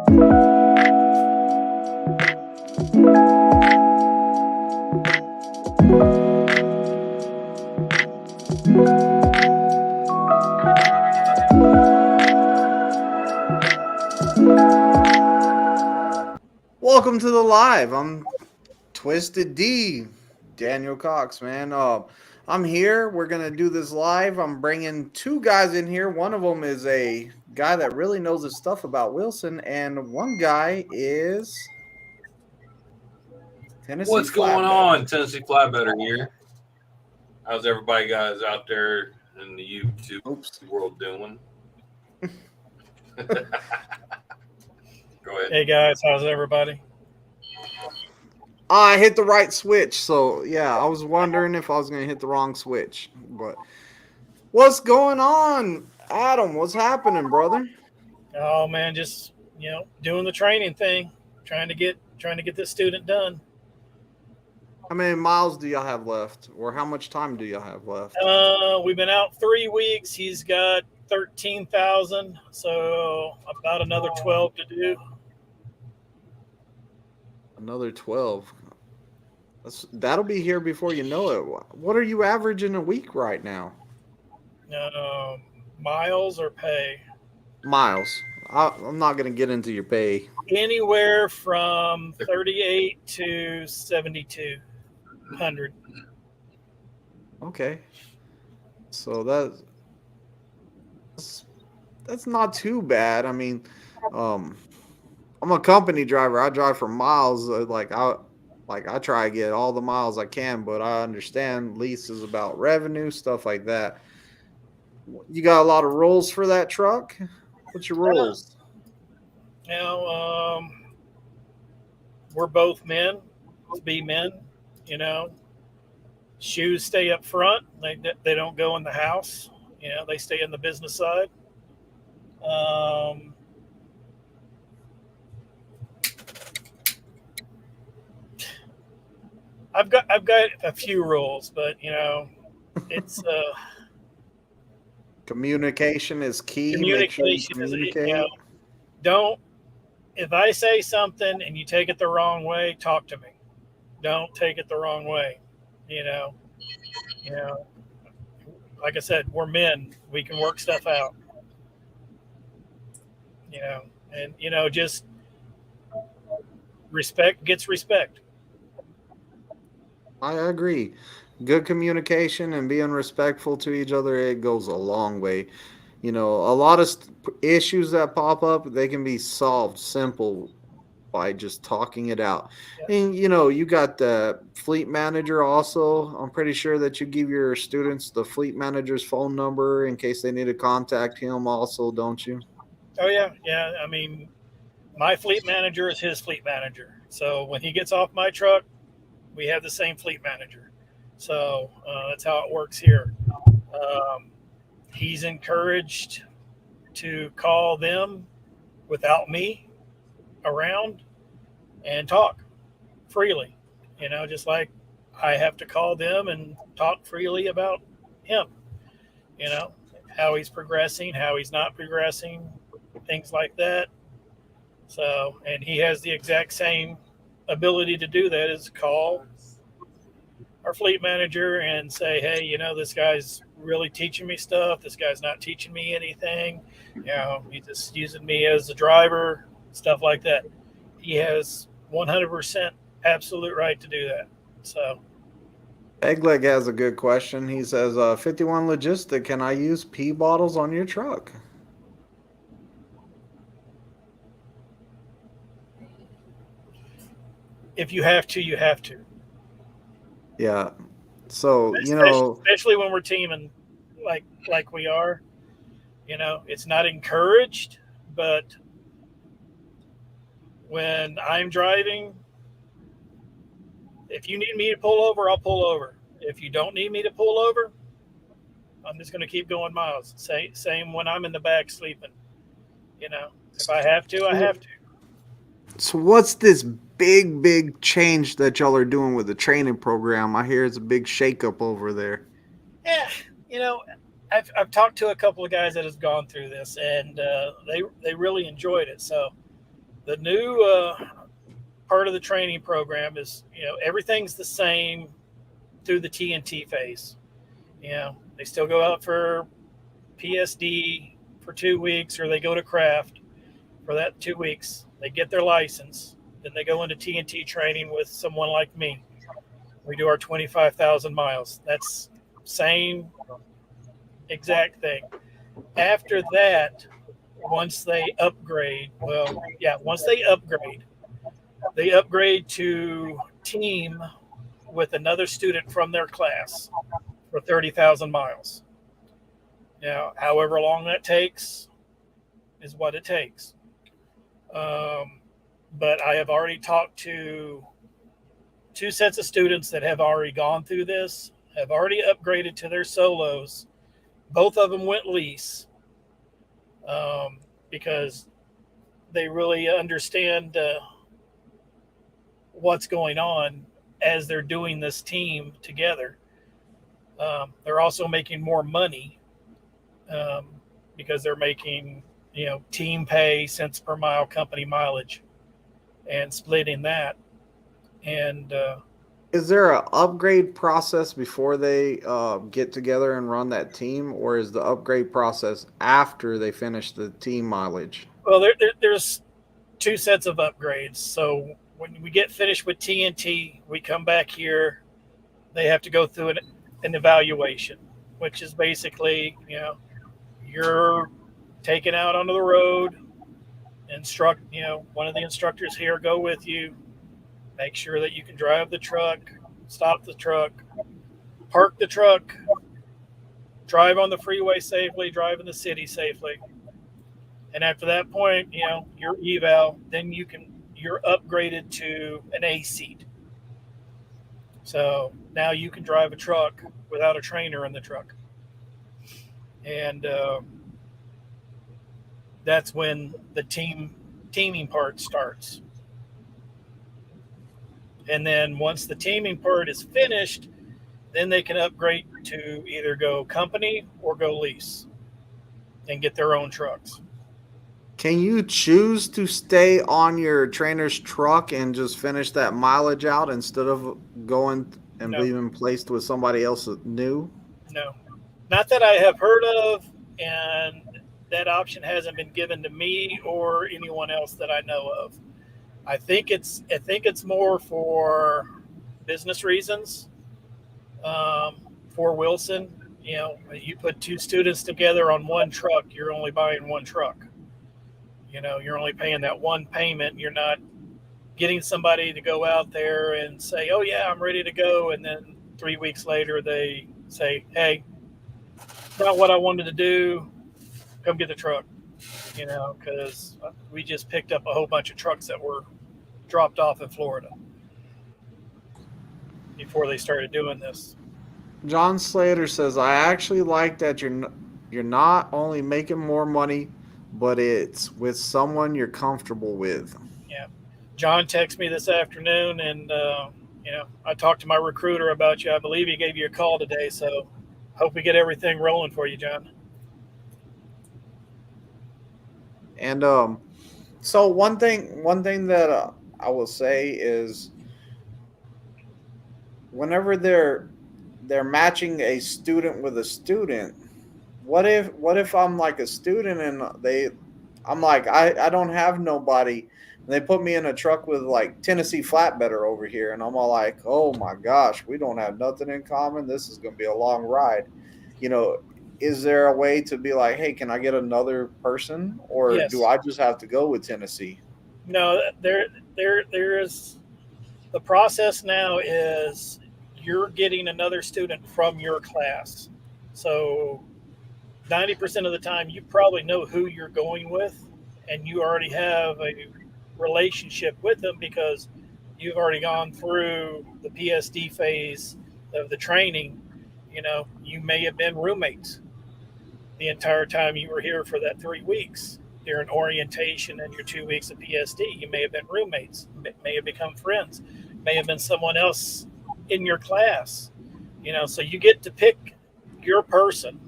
Welcome to the live. I'm Twisted D, Daniel Cox, man. I'm here. We're gonna do this live. I'm bringing two guys in here. One of them is a guy that really knows his stuff about Wilson, and one guy is Tennessee What's going Flatbed. on, Tennessee Flatbetter here? How's everybody guys out there in the YouTube Oops. world doing? Go ahead. Hey guys, how's everybody? I hit the right switch, so yeah, I was wondering if I was gonna hit the wrong switch. But what's going on, Adam? What's happening, brother? Oh man, just doing the training thing, trying to get this student done. How many miles do y'all have left, or how much time do y'all have left? We've been out 3 weeks. He's got 13,000, so about another 12 to do. Another 12. That'll be here before you know it. What are you averaging a week right now? Miles or pay? Miles. I'm not going to get into your pay. Anywhere from 38 to 7,200. Okay. So that's not too bad. I mean, I'm a company driver. I drive for miles. I try to get all the miles I can, but I understand lease is about revenue, stuff like that. You got a lot of rules for that truck? What's your rules? We're both men. Let's be men. Shoes stay up front. They don't go in the house. They stay in the business side. I've got a few rules, but it's communication is key. Communication is don't. If I say something and you take it the wrong way, talk to me. Don't take it the wrong way. Like I said, we're men. We can work stuff out. And just respect gets respect. I agree. Good communication and being respectful to each other, it goes a long way. A lot of issues that pop up, they can be solved simple by just talking it out. Yeah. And, you got the fleet manager also. I'm pretty sure that you give your students the fleet manager's phone number in case they need to contact him also, don't you? Oh, yeah. Yeah. I mean, my fleet manager is his fleet manager. So when he gets off my truck, we have the same fleet manager. So that's how it works here. He's encouraged to call them without me around and talk freely, just like I have to call them and talk freely about him, how he's progressing, how he's not progressing, things like that. So, and he has the exact same ability to do that, is call our fleet manager and say, hey, this guy's really teaching me stuff. This guy's not teaching me anything. He's just using me as a driver, stuff like that. He has 100% absolute right to do that. So Eggleg has a good question. He says, 51 Logistic, can I use pee bottles on your truck? if you have to, you have to. Yeah. So, especially when we're teaming like we are, it's not encouraged, but when I'm driving, if you need me to pull over, I'll pull over. If you don't need me to pull over, I'm just going to keep going miles. Same when I'm in the back sleeping. If I have to, I have to. So what's this big change that y'all are doing with the training program? I hear it's a big shakeup over there. Yeah, I've talked to a couple of guys that have gone through this, and they really enjoyed it. So The new part of the training program is, everything's the same through the TNT phase. They still go out for PSD for 2 weeks, or they go to craft for that 2 weeks. They get their license. Then they go into TNT training with someone like me. We do our 25,000 miles. That's same exact thing. After that, once they upgrade to team with another student from their class for 30,000 miles. Now, however long that takes is what it takes. But I have already talked to 2 sets of students that have already gone through this, have already upgraded to their solos. Both of them went lease because they really understand what's going on as they're doing this team together. They're also making more money because they're making, team pay, cents per mile, company mileage, and splitting that. And is there an upgrade process before they get together and run that team, or is the upgrade process after they finish the team mileage? Well, there's 2 sets of upgrades. So when we get finished with TNT, we come back here. They have to go through an evaluation, which is basically, you're taken out onto the road, one of the instructors here go with you, make sure that you can drive the truck, stop the truck, park the truck, drive on the freeway safely, drive in the city safely. And after that point, your eval, then you're upgraded to an A seat. So now you can drive a truck without a trainer in the truck. And that's when the teaming part starts. And then once the teaming part is finished, then they can upgrade to either go company or go lease and get their own trucks. Can you choose to stay on your trainer's truck and just finish that mileage out instead of going and being placed with somebody else new? No, not that I have heard of, and that option hasn't been given to me or anyone else that I know of. I think it's more for business reasons. For Wilson, you put 2 students together on one truck, you're only buying one truck. You're only paying that one payment. You're not getting somebody to go out there and say, "Oh yeah, I'm ready to go," and then 3 weeks later they say, "Hey, not what I wanted to do. Come get the truck." Because we just picked up a whole bunch of trucks that were dropped off in Florida before they started doing this. John Slater says, "I actually like that you're not only making more money, but it's with someone you're comfortable with." Yeah. John texted me this afternoon, and I talked to my recruiter about you. I believe he gave you a call today, so hope we get everything rolling for you, John. And so one thing that I will say is, whenever they're matching a student with a student, what if I'm like a student and I'm like, I don't have nobody, and they put me in a truck with like Tennessee Flatbedder over here, and I'm all like, oh my gosh, we don't have nothing in common. This is going to be a long ride. Is there a way to be like, hey, can I get another person, or Yes. do I just have to go with Tennessee? No, there is the process now is you're getting another student from your class. So 90% of the time you probably know who you're going with, and you already have a relationship with them because you've already gone through the PSD phase of the training. You may have been roommates the entire time you were here for that 3 weeks. During orientation and your 2 weeks of PSD, you may have been roommates, may have become friends, may have been someone else in your class. So you get to pick your person.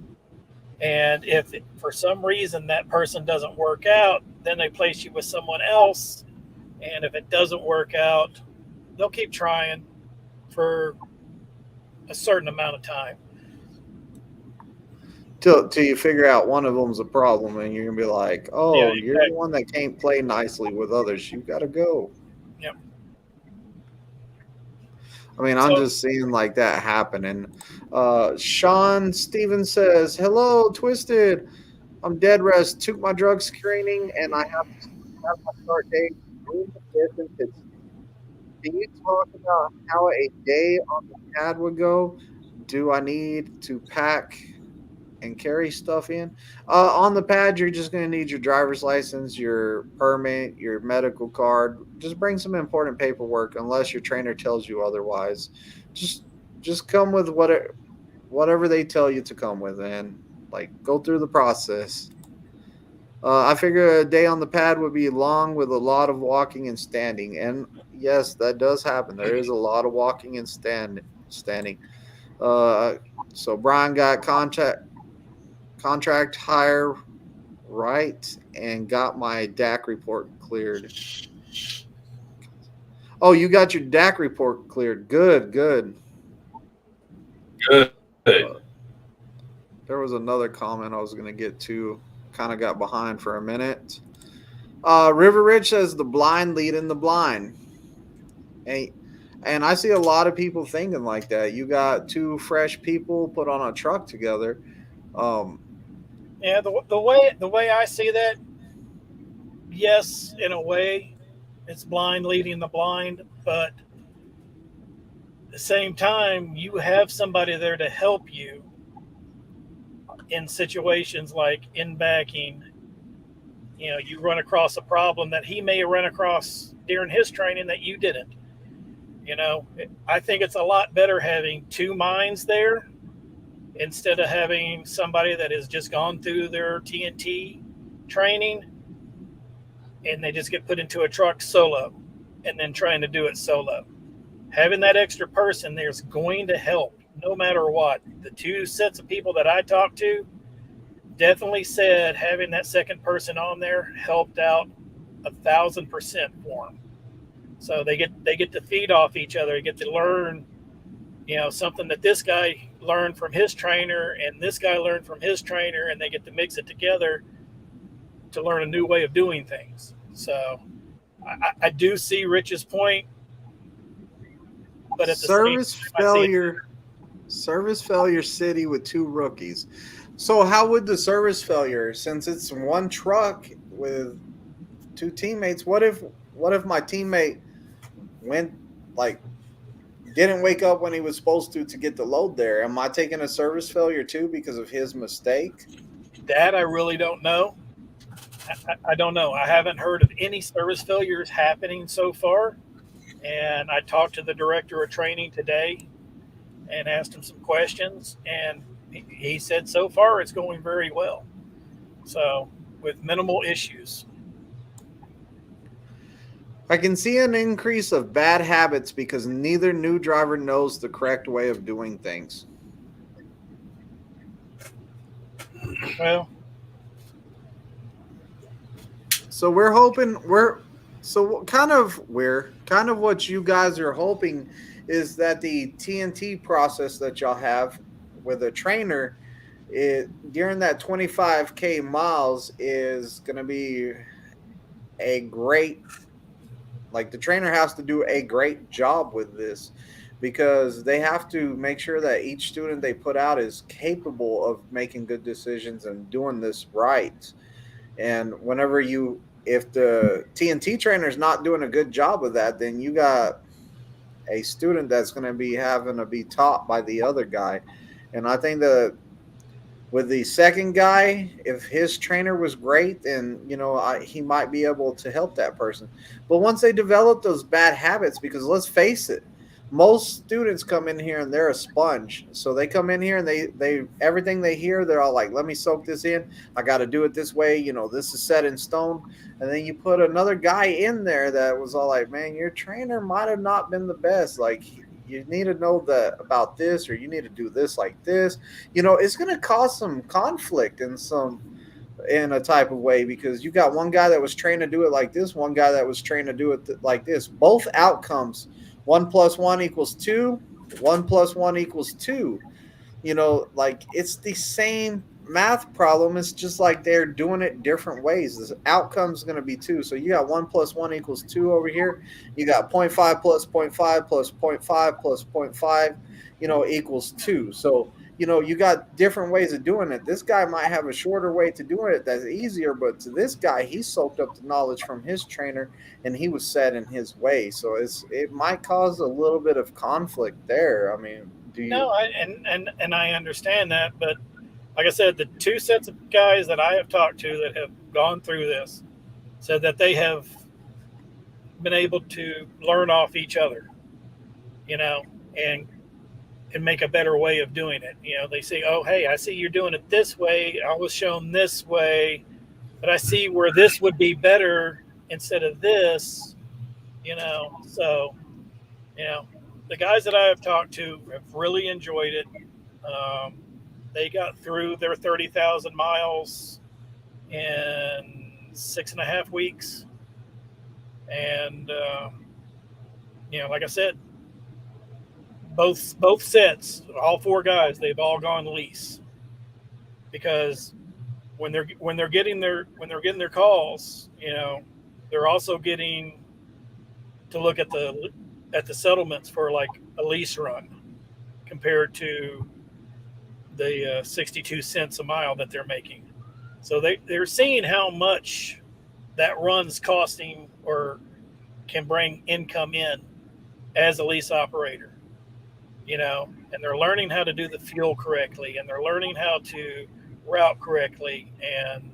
And if for some reason that person doesn't work out, then they place you with someone else And if it doesn't work out, they'll keep trying for a certain amount of time. Till you figure out one of them's a problem, and you're gonna be like, "Oh, Yeah, you're exactly. the one that can't play nicely with others. You gotta go." Yep. I mean, I'm So just seeing like that happening. Sean Stevens says, "Hello, Twisted. I'm dead rest. Took my drug screening, and I have my start date. June the 5th in Pittsburgh. Can you talk about how a day on the pad would go? Do I need to pack and carry stuff in? On the pad, you're just going to need your driver's license, your permit, your medical card. Just bring some important paperwork, unless your trainer tells you otherwise. Just just come with whatever they tell you to come with, and like go through the process. I figure a day on the pad would be long with a lot of walking and standing, and yes, that does happen. There is a lot of walking and standing. Uh, so Brian got contract hire right and got my DAC report cleared. Oh, you got your DAC report cleared. Good, good. Good. There was another comment I was going to get to. Kind of got behind for a minute. River Ridge says the blind leading the blind. And I see a lot of people thinking like that. You got two fresh people put on a truck together. yeah, the way I see that, yes, in a way, it's blind leading the blind, but at the same time, you have somebody there to help you in situations like in backing. You run across a problem that he may run across during his training that you didn't. I think it's a lot better having two minds there instead of having somebody that has just gone through their TNT training and they just get put into a truck solo and then trying to do it solo. Having that extra person there is going to help no matter what. The two sets of people that I talked to definitely said having that second person on there helped out 1,000% for them. So they get to feed off each other. They get to learn, something that this guy learned from his trainer and this guy learned from his trainer, and they get to mix it together to learn a new way of doing things. So I do see Rich's point, but at the service same time, service failure city with two rookies. So how would the service failure, since it's one truck with two teammates, what if my teammate went didn't wake up when he was supposed to get the load there? Am I taking a service failure too because of his mistake? that I really don't know. I don't know. I haven't heard of any service failures happening so far. And I talked to the director of training today and asked him some questions. And he said so far it's going very well. So with minimal issues. I can see an increase of bad habits because neither new driver knows the correct way of doing things. Well, So kind of what you guys are hoping is that the TNT process that y'all have with a trainer during that 25K miles is going to be a great, the trainer has to do a great job with this, because they have to make sure that each student they put out is capable of making good decisions and doing this right. And if the TNT trainer is not doing a good job of that, then you got a student that's going to be having to be taught by the other guy. And I think that with the second guy, if his trainer was great, then he might be able to help that person. But once they develop those bad habits, because let's face it, most students come in here and they're a sponge. So they come in here and they everything they hear, they're all like, let me soak this in. I got to do it this way. This is set in stone. And then you put another guy in there that was all like, man, your trainer might have not been the best. Like, you need to know about this, or you need to do this like this. It's going to cause some conflict and some in a type of way, because you got one guy that was trained to do it like this, one guy that was trained to do it like this. Both outcomes, 1 + 1 = 2, 1 + 1 = 2. You know, like it's the same math problem. It's just like they're doing it different ways. The outcome is going to be 2. So you got 1 + 1 = 2 over here. You got 0.5 plus 0.5 plus 0.5 plus 0.5, equals 2. So, you got different ways of doing it. This guy might have a shorter way to doing it that's easier, but to this guy, he soaked up the knowledge from his trainer and he was set in his way. So it might cause a little bit of conflict there. I mean, do you? No, and I understand that, but like I said, the 2 sets of guys that I have talked to that have gone through this said that they have been able to learn off each other, and make a better way of doing it. They say, oh, hey, I see you're doing it this way. I was shown this way, but I see where this would be better instead of this, So, the guys that I have talked to have really enjoyed it. They got through their 30,000 miles in 6.5 weeks. And, like I said, both sets, all 4 guys, they've all gone lease, because when they're getting their calls, they're also getting to look at the settlements for like a lease run compared to the 62 cents a mile that they're making. So they're seeing how much that run's costing or can bring income in as a lease operator, and they're learning how to do the fuel correctly, and they're learning how to route correctly and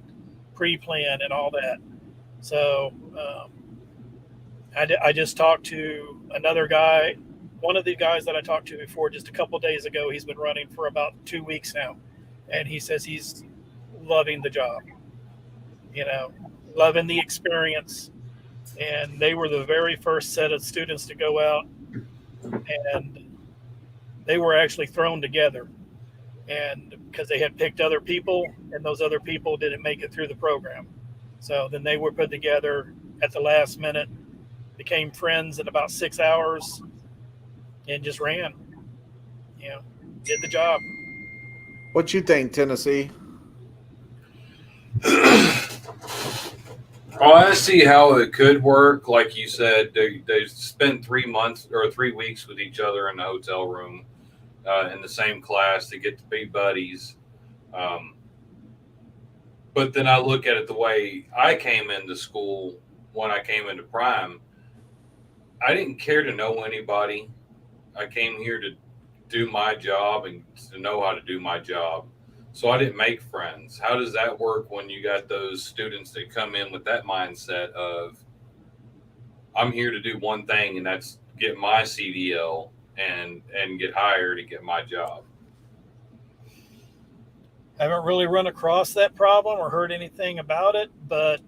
pre-plan and all that. So I just talked to another guy, one of the guys that I talked to before just a couple days ago. He's been running for about 2 weeks now, and he says he's loving the job, loving the experience. And they were the very first set of students to go out, and they were actually thrown together, and because they had picked other people and those other people didn't make it through the program. So then they were put together at the last minute, became friends in about 6 hours, and just ran, did the job. What you think, Tennessee? Oh, I see how it could work. Like you said, they spend 3 months or 3 weeks with each other in the hotel room, in the same class. They get to be buddies. But then I look at it the way I came into school when I came into Prime. I didn't care to know anybody. I came here to do my job and to know how to do my job. So I didn't make friends. How does that work when you got those students that come in with that mindset of, I'm here to do one thing, and that's get my CDL and get hired and get my job? I haven't really run across that problem or heard anything about it, but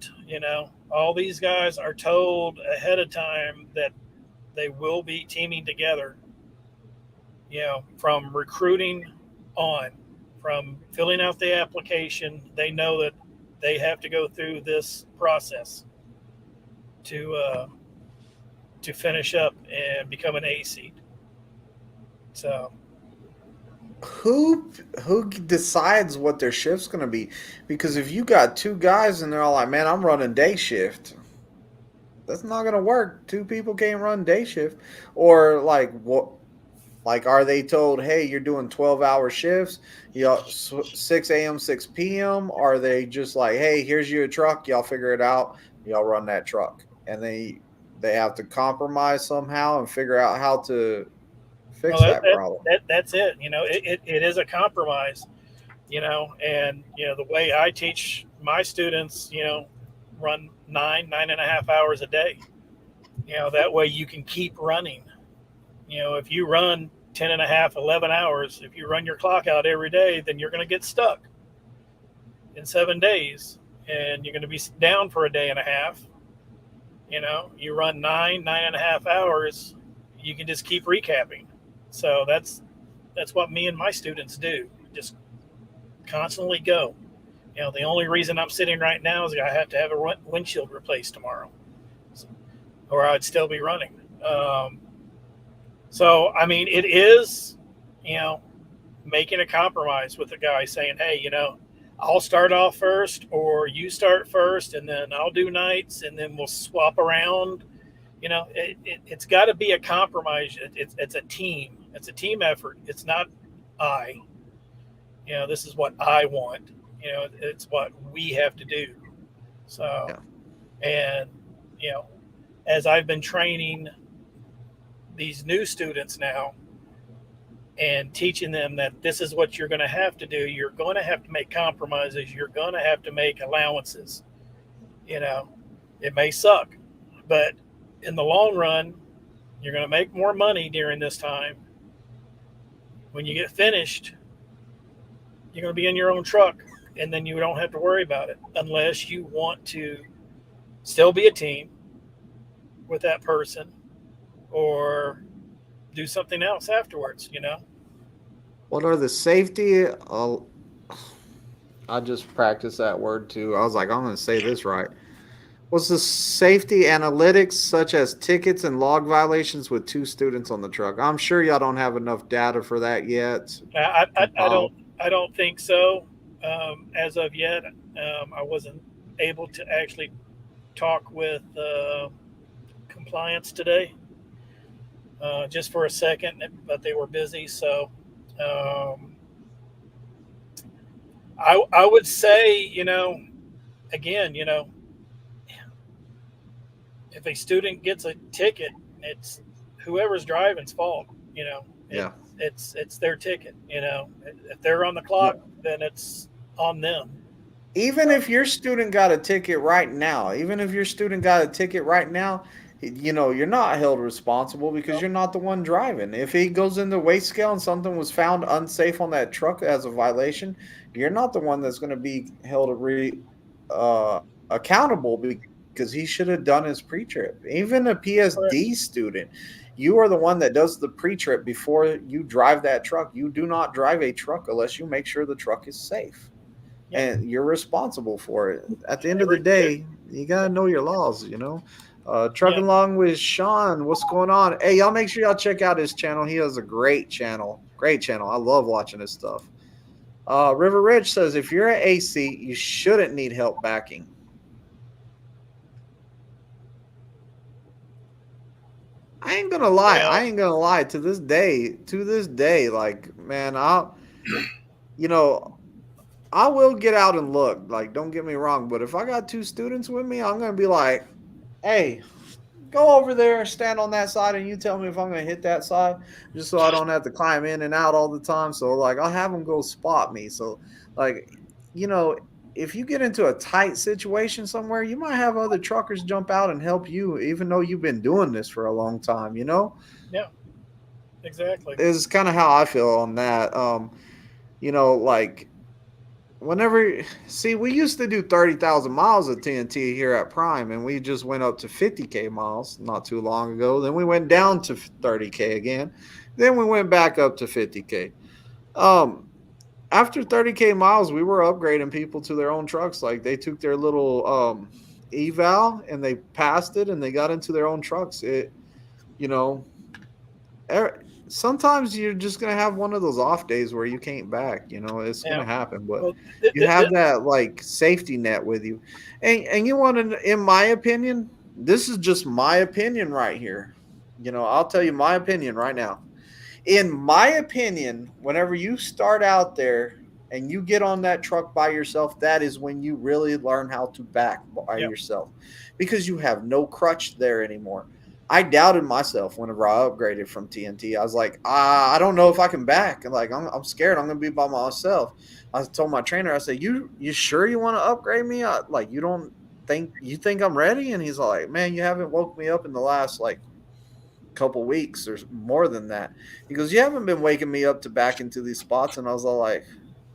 all these guys are told ahead of time that they will be teaming together, from recruiting on. From filling out the application, they know that they have to go through this process to finish up and become an A seat. So, who decides what their shift's going to be? Because if you got 2 guys and they're all like, "Man, I'm running day shift," that's not going to work. 2 people can't run day shift. Or like what? Like, are they told, hey, you're doing 12-hour shifts, 6 a.m., 6 p.m.? Are they just like, hey, here's your truck, y'all figure it out, y'all run that truck? And they have to compromise somehow and figure out how to fix that problem. That's it. It is a compromise, and, the way I teach my students, run 9.5 hours a day. That way you can keep running. If you run 10.5, 11 hours, if you run your clock out every day, then you're going to get stuck in 7 days, and you're going to be down for a day and a half. You run 9.5 hours, you can just keep recapping. So that's what me and my students do. Just constantly go. The only reason I'm sitting right now is I have to have a windshield replaced tomorrow, or I'd still be running. So, I mean, it is, making a compromise with the guy saying, hey, I'll start off first, or you start first, and then I'll do nights, and then we'll swap around. It's got to be a compromise. It's a team. It's a team effort. It's not I. This is what I want. It's what we have to do. So, and, as I've been training these new students now and teaching them that this is what you're going to have to do, you're going to have to make compromises. You're going to have to make allowances. It may suck, but in the long run, you're going to make more money during this time. When you get finished, you're going to be in your own truck, and then you don't have to worry about it unless you want to still be a team with that person or do something else afterwards, What are the safety? I just practiced that word too. I was like, I'm going to say this right. What's the safety analytics such as tickets and log violations with 2 students on the truck? I'm sure y'all don't have enough data for that yet. I don't think so. As of yet, I wasn't able to actually talk with compliance today, just for a second, but they were busy. So I would say, again, if a student gets a ticket, it's whoever's driving's fault. It's their ticket. If they're on the clock, then it's on them. Even if your student got a ticket right now, you're not held responsible because you're not the one driving. If he goes in the weight scale and something was found unsafe on that truck as a violation, you're not the one that's going to be held accountable because he should have done his pre-trip. Even a PSD student, you are the one that does the pre-trip before you drive that truck. You do not drive a truck unless you make sure the truck is safe. And you're responsible for it. At the end of the day, you got to know your laws, Trucking Along with Sean, what's going on? Hey, y'all make sure y'all check out his channel. He has a great channel. Great channel. I love watching his stuff. River Ridge says, if you're at AC, you shouldn't need help backing. I ain't gonna lie. To this day, like, man, I will get out and look. Like, don't get me wrong, but if I got 2 students with me, I'm gonna be like, hey, go over there, stand on that side, and you tell me if I'm gonna hit that side, just so I don't have to climb in and out all the time. So, like, I'll have them go spot me. So, like, if you get into a tight situation somewhere, you might have other truckers jump out and help you, even though you've been doing this for a long time, Yeah, exactly. It's kind of how I feel on that. Like, we used to do 30,000 miles at TNT here at Prime, and we just went up to 50K miles not too long ago. Then we went down to 30K again. Then we went back up to 50K. After 30K miles, we were upgrading people to their own trucks. Like, they took their little eval and they passed it and they got into their own trucks. Sometimes you're just going to have one of those off days where you can't back, it's going to happen, but you have that like safety net with you. And you want to, in my opinion, this is just my opinion right here. I'll tell you my opinion right now. In my opinion, whenever you start out there and you get on that truck by yourself, that is when you really learn how to back by yourself, because you have no crutch there anymore. I doubted myself whenever I upgraded from TNT. I was like, I don't know if I can back. Like, I'm scared. I'm going to be by myself. I told my trainer, I said, you sure you want to upgrade me? You think I'm ready? And he's like, man, you haven't woke me up in the last couple weeks or more than that. He goes, you haven't been waking me up to back into these spots. And I was all like,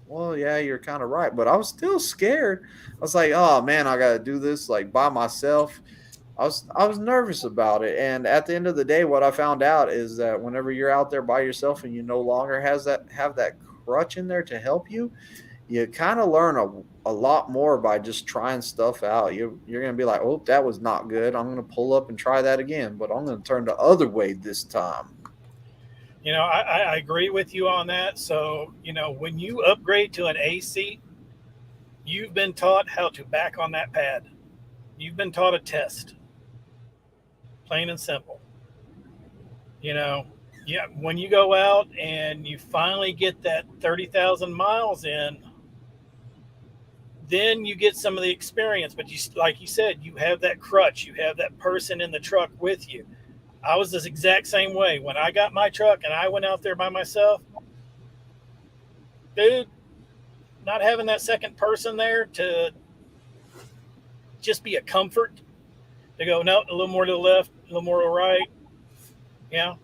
well, yeah, you're kind of right. But I was still scared. I was like, oh man, I got to do this by myself. I was nervous about it. And at the end of the day, what I found out is that whenever you're out there by yourself and you no longer have that crutch in there to help you, you kind of learn a lot more by just trying stuff out. You're going to be like, oh, that was not good. I'm going to pull up and try that again, but I'm going to turn the other way this time. I agree with you on that. So, when you upgrade to an AC, you've been taught how to back on that pad. You've been taught a test, plain and simple. Yeah, when you go out and you finally get that 30,000 miles in, then you get some of the experience. But like you said, you have that crutch, you have that person in the truck with you. I was this exact same way when I got my truck and I went out there by myself. Dude, not having that second person there to just be a comfort, to go, no, a little more to the left, a little more to the right. Yeah,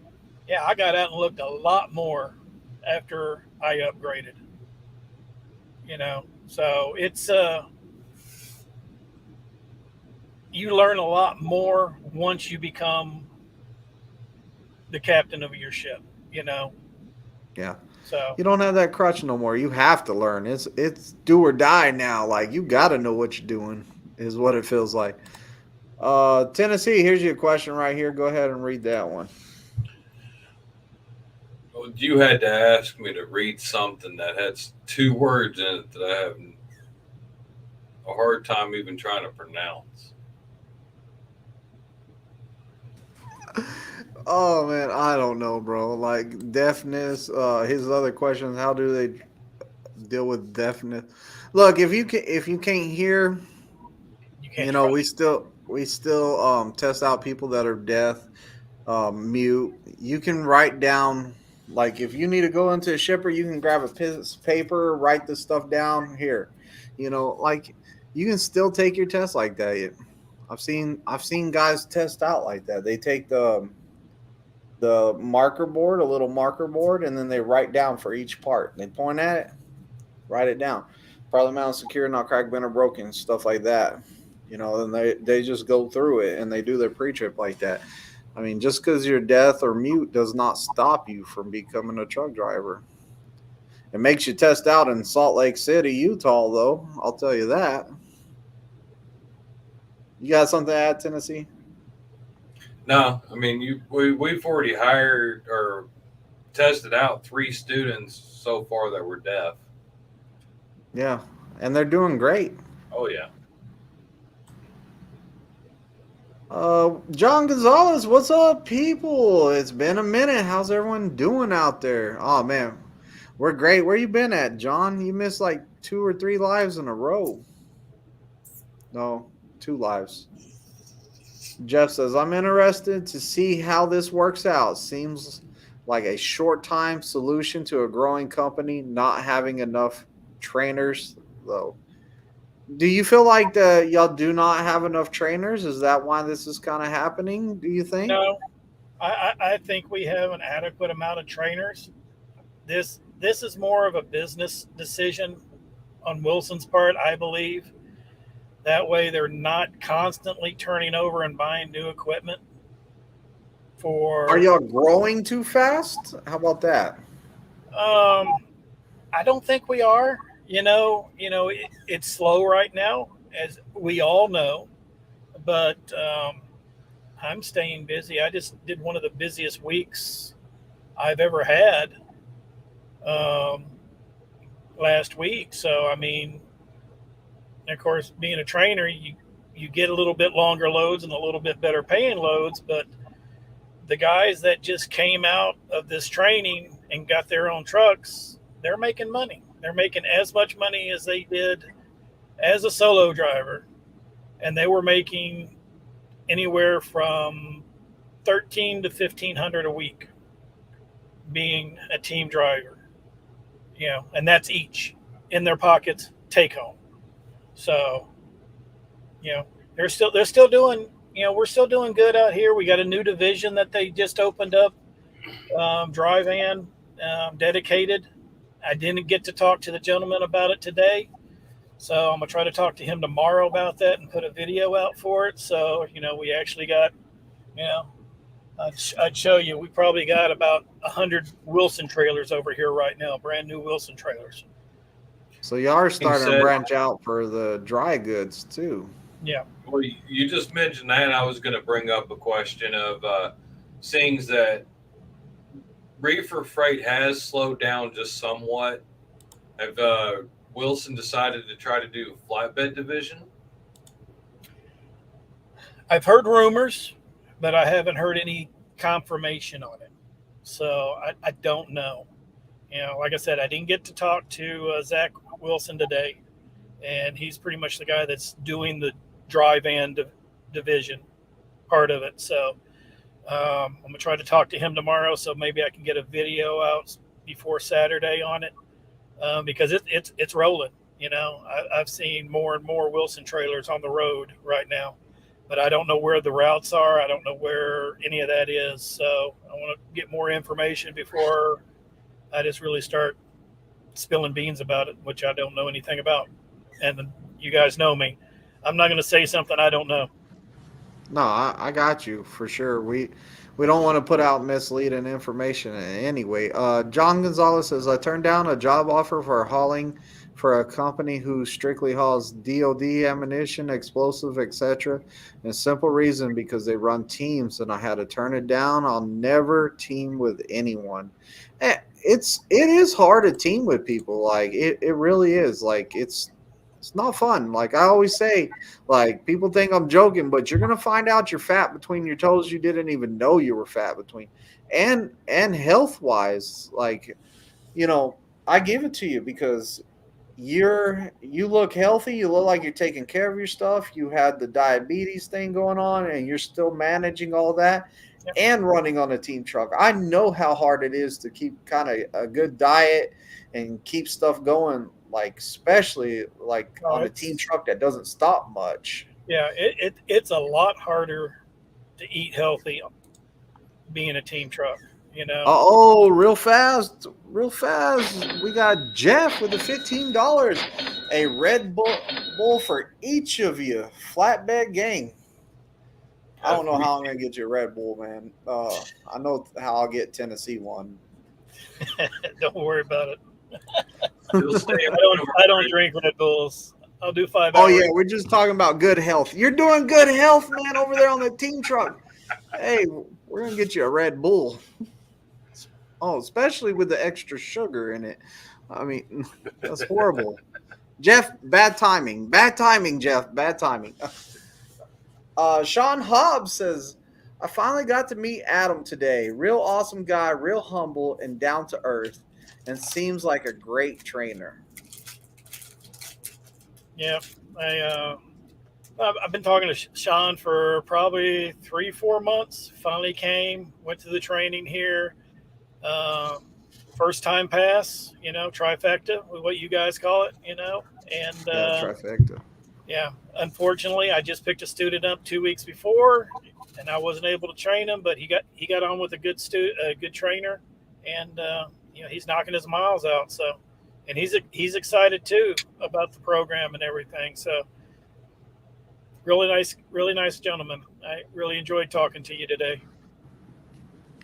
I got out and looked a lot more after I upgraded. So it's you learn a lot more once you become the captain of your ship. Yeah. So You don't have that crutch no more. You have to learn. It's do or die now. Like, you got to know what you're doing, is what it feels like. Tennessee, here's your question right here. Go ahead and read that one. Well, you had to ask me to read something that has two words in it that I have a hard time even trying to pronounce. Oh man, I don't know, bro. Like, deafness. His other questions: how do they deal with deafness? Look, if you can't hear, you can't you know, trust. we still test out people that are deaf, mute. You can write down, like, if you need to go into a shipper, you can grab a piece of paper, write this stuff down here. Like, you can still take your test like that. I've seen guys test out like that. They take the marker board, a little marker board, and then they write down for each part. They point at it, write it down. Probably mounted, secure, not cracked, bent, or broken, stuff like that. Then they just go through it and they do their pre-trip like that. I mean, just because you're deaf or mute does not stop you from becoming a truck driver. It makes you test out in Salt Lake City, Utah, though. I'll tell you that. You got something to add, Tennessee? No, I mean we've already hired or tested out 3 students so far that were deaf. Yeah, and they're doing great. Oh yeah. John Gonzalez, what's up, people? It's been a minute. How's everyone doing out there? Oh man, we're great. Where you been at, John? You missed like 2 or 3 lives in a row. No, 2 lives. Jeff says, I'm interested to see how this works out. Seems like a short time solution to a growing company not having enough trainers, though. Do you feel like y'all do not have enough trainers? Is that why this is kind of happening, do you think? No, I think we have an adequate amount of trainers. This is more of a business decision on Wilson's part, I believe. That way, they're not constantly turning over and buying new equipment. Are y'all growing too fast? How about that? I don't think we are. It's slow right now, as we all know. But I'm staying busy. I just did one of the busiest weeks I've ever had last week. So, I mean, of course, being a trainer, you get a little bit longer loads and a little bit better paying loads. But the guys that just came out of this training and got their own trucks, they're making money. They're making as much money as they did as a solo driver. And they were making anywhere from $1,300 to $1,500 a week being a team driver. And that's each in their pockets take home. So, they're still doing, we're still doing good out here. We got a new division that they just opened up, dry van, dedicated. I didn't get to talk to the gentleman about it today. So I'm going to try to talk to him tomorrow about that and put a video out for it. So, we actually got, I'd show you, we probably got about 100 Wilson trailers over here right now, brand new Wilson trailers. So y'all are starting to said- branch out for the dry goods too. Yeah. Well, you just mentioned that, and I was going to bring up a question of seeing that reefer freight has slowed down just somewhat. Have Wilson decided to try to do flatbed division? I've heard rumors, but I haven't heard any confirmation on it. So I don't know. Like I said, I didn't get to talk to Zach Wilson today, and he's pretty much the guy that's doing the dry van division part of it. So I'm gonna try to talk to him tomorrow, so maybe I can get a video out before Saturday on it, because it's rolling. I've seen more and more Wilson trailers on the road right now, but I don't know where the routes are. I don't know where any of that is. So I want to get more information before I just really start spilling beans about it, which I don't know anything about. And you guys know me. I'm not going to say something I don't know. No, I got you for sure. We don't want to put out misleading information anyway. John Gonzalez says, I turned down a job offer for hauling for a company who strictly hauls DOD ammunition, explosive, etc. And a simple reason, because they run teams, and I had to turn it down. I'll never team with anyone. It is hard to team with people. Like it really is. Like it's not fun. Like I always say, like people think I'm joking, but you're gonna find out you're fat between your toes. You didn't even know you were fat between, and health wise, like I give it to you because you look healthy. You look like you're taking care of your stuff. You had the diabetes thing going on, and you're still managing all that. Yep. And running on a team truck. I know how hard it is to keep kind of a good diet and keep stuff going, like especially like on a team truck that doesn't stop much. Yeah, it's a lot harder to eat healthy being a team truck. Oh, real fast. We got Jeff with the $15. A Red Bull for each of you, flatbed gang. I don't know how I'm gonna get you a Red Bull, man. I know how I'll get Tennessee one. Don't worry about it. I I don't drink Red Bulls. I'll do 5 Oh hours. yeah, we're just talking about good health. You're doing good health, man, over there on the team truck. Hey, we're gonna get you a Red Bull. Oh, especially with the extra sugar in it. I mean, that's horrible. Jeff, bad timing. Bad timing, Jeff. Bad timing. Sean Hobbs says, I finally got to meet Adam today. Real awesome guy, real humble and down to earth, and seems like a great trainer. Yeah, I've been talking to Sean for probably 3-4 months. Finally came, went to the training here. First time pass, trifecta, what you guys call it, and trifecta. Yeah, unfortunately, I just picked a student up 2 weeks before, and I wasn't able to train him. But he got on with a good trainer, and he's knocking his miles out. So, and he's excited too about the program and everything. So, really nice gentleman. I really enjoyed talking to you today.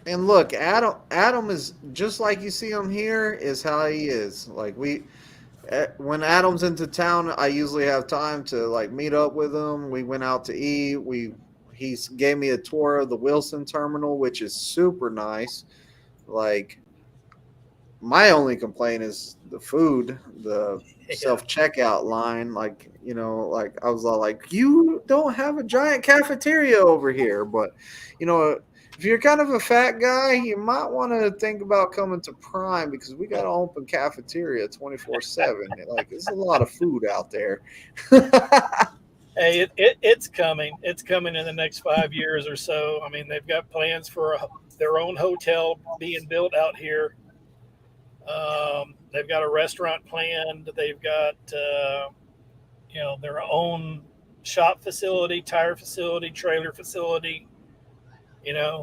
And look, Adam is just like you see him here. Is how he is. Like when Adam's into town, I usually have time to like meet up with him. We went out to eat. He gave me a tour of the Wilson terminal, which is super nice. Like my only complaint is the food, the self-checkout line. Like, like I was all like, you don't have a giant cafeteria over here. But, if you're kind of a fat guy, you might want to think about coming to Prime because we got an open cafeteria 24/7. Like, there's a lot of food out there. Hey, it's coming. It's coming in the next 5 years or so. I mean, they've got plans for their own hotel being built out here. They've got a restaurant planned. They've got, their own shop facility, tire facility, trailer facility.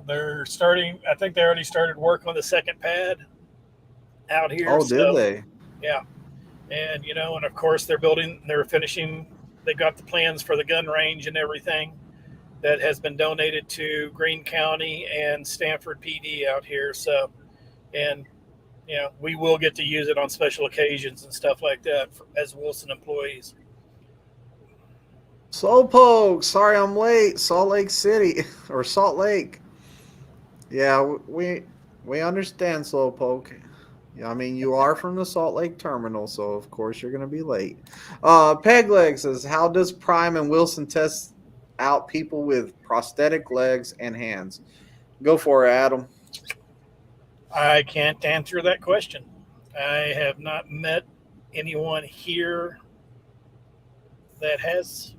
They're starting. I think they already started work on the second pad out here. Oh, did they? Yeah, and and of course they're finishing. They've got the plans for the gun range and everything that has been donated to Greene County and Stanford PD out here. So, and we will get to use it on special occasions and stuff like that as Wilson employees. Slowpoke, sorry I'm late. Salt Lake City or Salt Lake. Yeah, we understand, Slowpoke. Yeah, I mean, you are from the Salt Lake terminal, so of course you're going to be late. Pegleg says, how does Prime and Wilson test out people with prosthetic legs and hands? Go for it, Adam. I can't answer that question. I have not met anyone here that has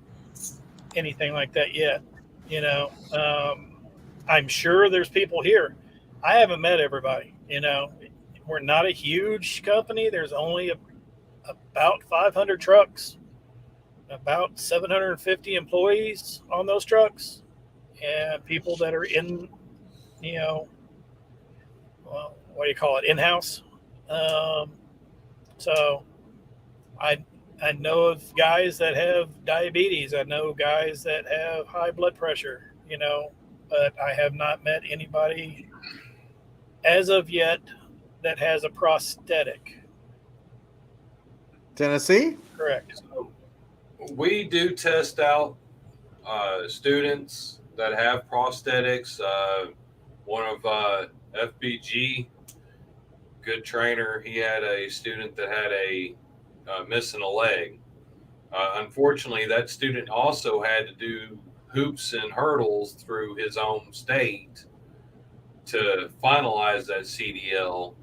anything like that yet. I'm sure there's people here. I haven't met everybody. We're not a huge company. There's only about 500 trucks, about 750 employees on those trucks, and people that are in, well, what do you call it, in-house. So I know of guys that have diabetes. I know guys that have high blood pressure, but I have not met anybody as of yet that has a prosthetic. Tennessee? Correct. So we do test out students that have prosthetics. One of FBG, good trainer, he had a student that had a missing a leg. Unfortunately, that student also had to do hoops and hurdles through his own state to finalize that CDL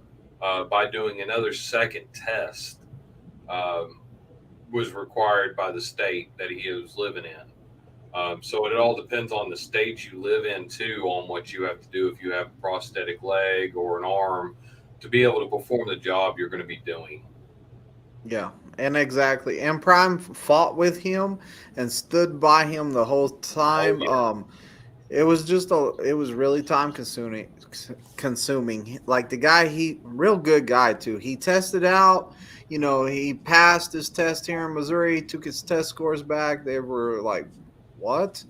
by doing another second test. Was required by the state that he was living in. So it all depends on the state you live in too, on what you have to do if you have a prosthetic leg or an arm to be able to perform the job you're going to be doing. Yeah, and exactly. And Prime fought with him and stood by him the whole time. Oh, yeah. It was it was really time consuming. Like the guy, he real good guy too. He tested out, he passed his test here in Missouri, took his test scores back. They were like, what?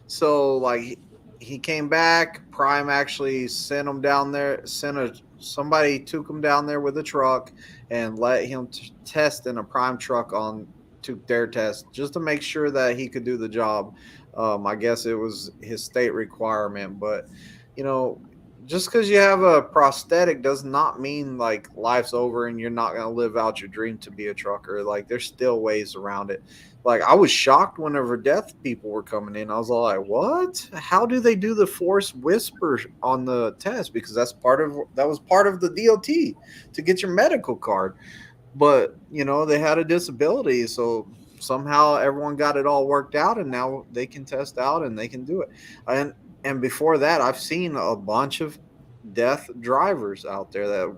So like he came back. Prime actually sent him down there, somebody took him down there with a truck and let him test in a Prime truck took their test just to make sure that he could do the job. I guess it was his state requirement, but just because you have a prosthetic does not mean like life's over and you're not going to live out your dream to be a trucker. Like there's still ways around it. Like I was shocked whenever deaf people were coming in. I was all like, what? How do they do the force whisper on the test? Because that was part of the DOT to get your medical card. But, they had a disability. So somehow everyone got it all worked out and now they can test out and they can do it. And before that, I've seen a bunch of deaf drivers out there that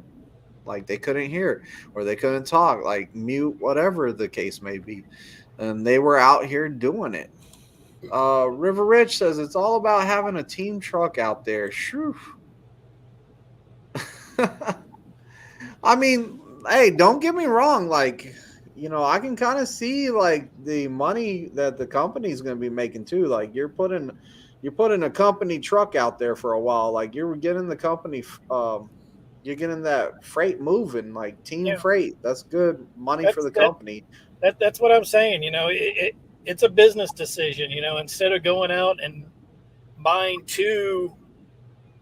like they couldn't hear or they couldn't talk, like mute, whatever the case may be. And they were out here doing it. River Rich says it's all about having a team truck out there. Shoo. I mean, hey, don't get me wrong. Like, I can kind of see like the money that the company's going to be making too. Like you're putting a company truck out there for a while. Like you're getting the company, you're getting that freight moving, like team freight. That's good money for the company. That's what I'm saying. It's a business decision. Instead of going out and buying two,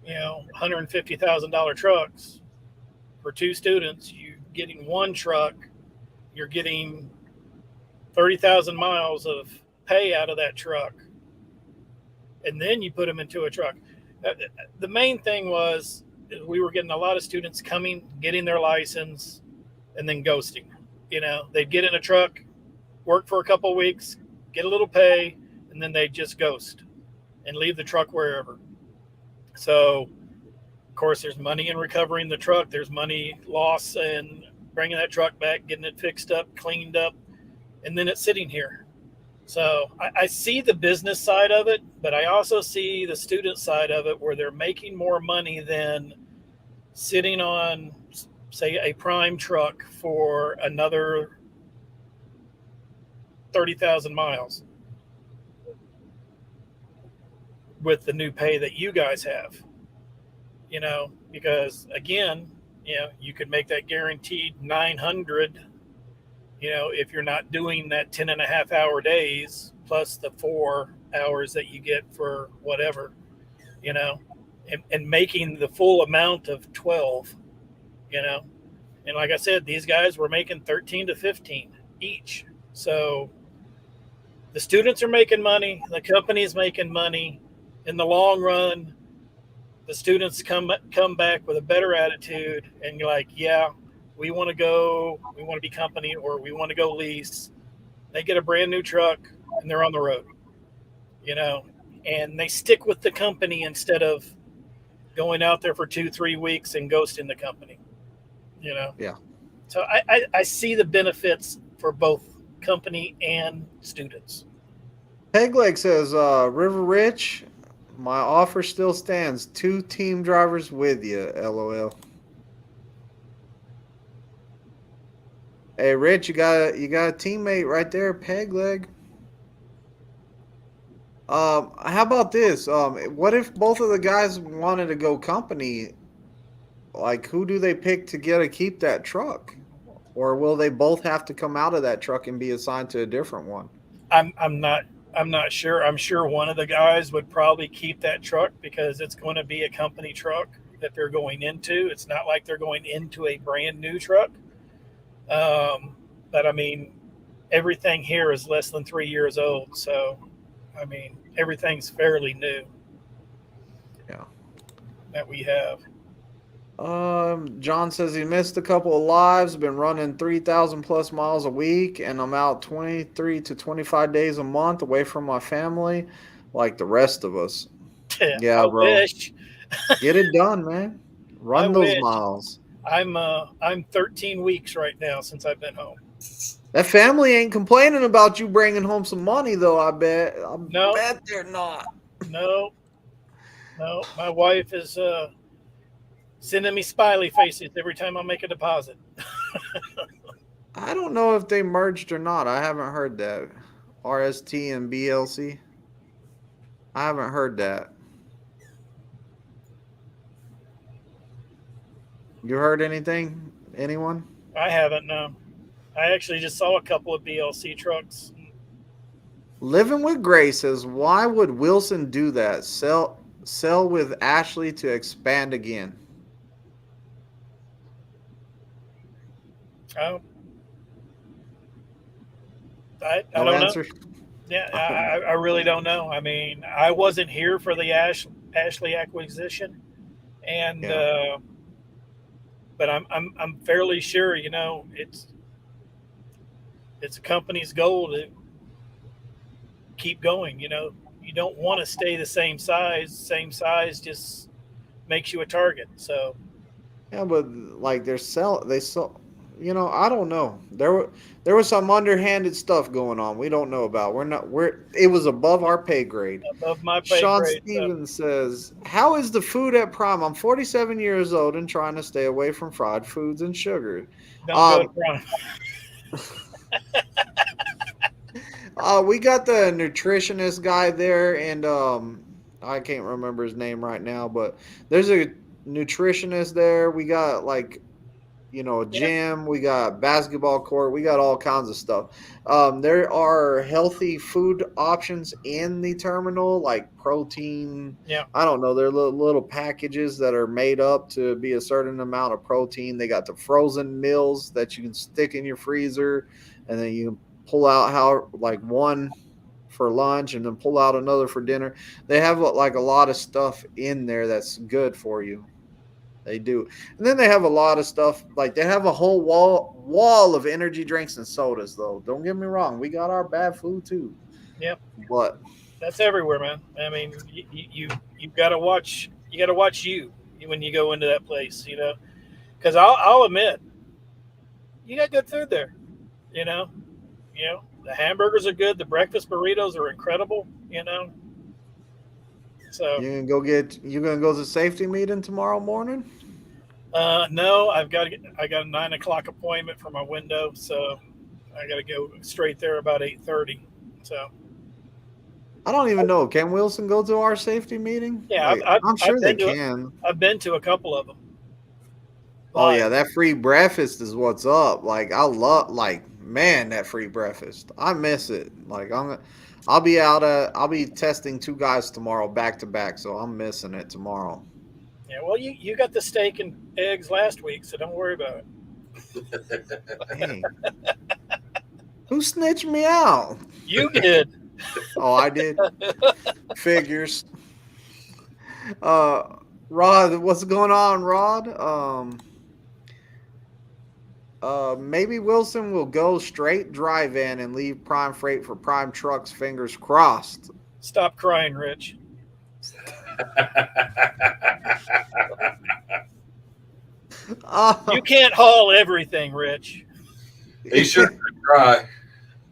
$150,000 trucks for two students, you're getting one truck. You're getting 30,000 miles of pay out of that truck. And then you put them into a truck. The main thing was we were getting a lot of students coming, getting their license, and then ghosting. They'd get in a truck, work for a couple of weeks, get a little pay, and then they'd just ghost and leave the truck wherever. So, of course, there's money in recovering the truck. There's money loss in bringing that truck back, getting it fixed up, cleaned up, and then it's sitting here. So I see the business side of it, but I also see the student side of it where they're making more money than sitting on, say, a Prime truck for another 30,000 miles with the new pay that you guys have. Because again, You know, you could make that guaranteed 900, you know, if you're not doing that 10 and a half hour days plus the 4 hours that you get for whatever, you know, and making the full amount of 12, you know. And like I said, these guys were making 13 to 15 each. So the students are making money, the company's making money. In the long run, the students come back with a better attitude, and you're like, yeah, we want to be company, or we want to go lease. They get a brand new truck and they're on the road, you know, and they stick with the company instead of going out there for 2-3 weeks and ghosting the company, you know. Yeah. So I see the benefits for both company and students. Pegleg says, River Rich, my offer still stands. 2 team drivers with you. LOL. Hey, Rich, you got a teammate right there, Pegleg. How about this? What if both of the guys wanted to go company? Like, who do they pick to keep that truck? Or will they both have to come out of that truck and be assigned to a different one? I'm not sure. I'm sure one of the guys would probably keep that truck because it's going to be a company truck that they're going into. It's not like they're going into a brand new truck. But I mean, everything here is less than 3 years old. So, I mean, everything's fairly new. Yeah. That we have. John says he missed a couple of lives, been running 3,000 plus miles a week, and I'm out 23 to 25 days a month away from my family, like the rest of us. Yeah, I bro. wish. Get it done, man. Run I those wish. miles. I'm 13 weeks right now since I've been home. That family ain't complaining about you bringing home some money, though. I bet. No. Bet they're not. No. My wife is sending me smiley faces every time I make a deposit. I don't know if they merged or not. I haven't heard that. RST and BLC. I haven't heard that. You heard anything? Anyone? I haven't, no. I actually just saw a couple of BLC trucks. Living with Grace says, why would Wilson do that? Sell with Ashley to expand again. Oh. I No don't answer? know. Yeah, I really don't know. I mean, I wasn't here for the Ashley acquisition, and Yeah. but I'm fairly sure, you know, it's a company's goal to keep going. You know, you don't want to stay the same size. Same size just makes you a target. So Yeah, but like they sell, you know, I don't know. There was some underhanded stuff going on we don't know about. It was above our pay grade. above my pay Sean grade. Stevens says, how is the food at Prime? I'm 47 years old and trying to stay away from fried foods and sugar. Don't go in front. We got the nutritionist guy there, and I can't remember his name right now, but there's a nutritionist there. We got like, you know, a gym. We got basketball court. We got all kinds of stuff. There are healthy food options in the terminal, like protein. Yeah. I don't know. They're little packages that are made up to be a certain amount of protein. They got the frozen meals that you can stick in your freezer, and then you can pull out one for lunch and then pull out another for dinner. They have like a lot of stuff in there that's good for you. They do. And then they have a lot of stuff, like they have a whole wall of energy drinks and sodas, though. Don't get me wrong. We got our bad food too. Yep. But that's everywhere, man. I mean, you've got to watch. You got to watch you when you go into that place, you know. Because I'll admit, you got good food there. You know, the hamburgers are good. The breakfast burritos are incredible. You know. So you gonna go to the safety meeting tomorrow morning? No, I got a 9:00 appointment for my window, so I got to go straight there about 8:30. So I don't even know. Can Wilson go to our safety meeting? Yeah, I'm sure they can. I've been to a couple of them. Oh Like, yeah, that free breakfast is what's up. Like I love, like man, that free breakfast. I miss it. Like I'll be out. I'll be testing 2 guys tomorrow back to back, so I'm missing it tomorrow. yeah, well, you got the steak and eggs last week, so don't worry about it. Dang, who snitched me out? You did. Oh, I did. Figures. Rod, what's going on, Rod? Maybe Wilson will go straight drive-in and leave Prime Freight for Prime Trucks. Fingers crossed. Stop crying, Rich. You can't haul everything, Rich. He sure could try.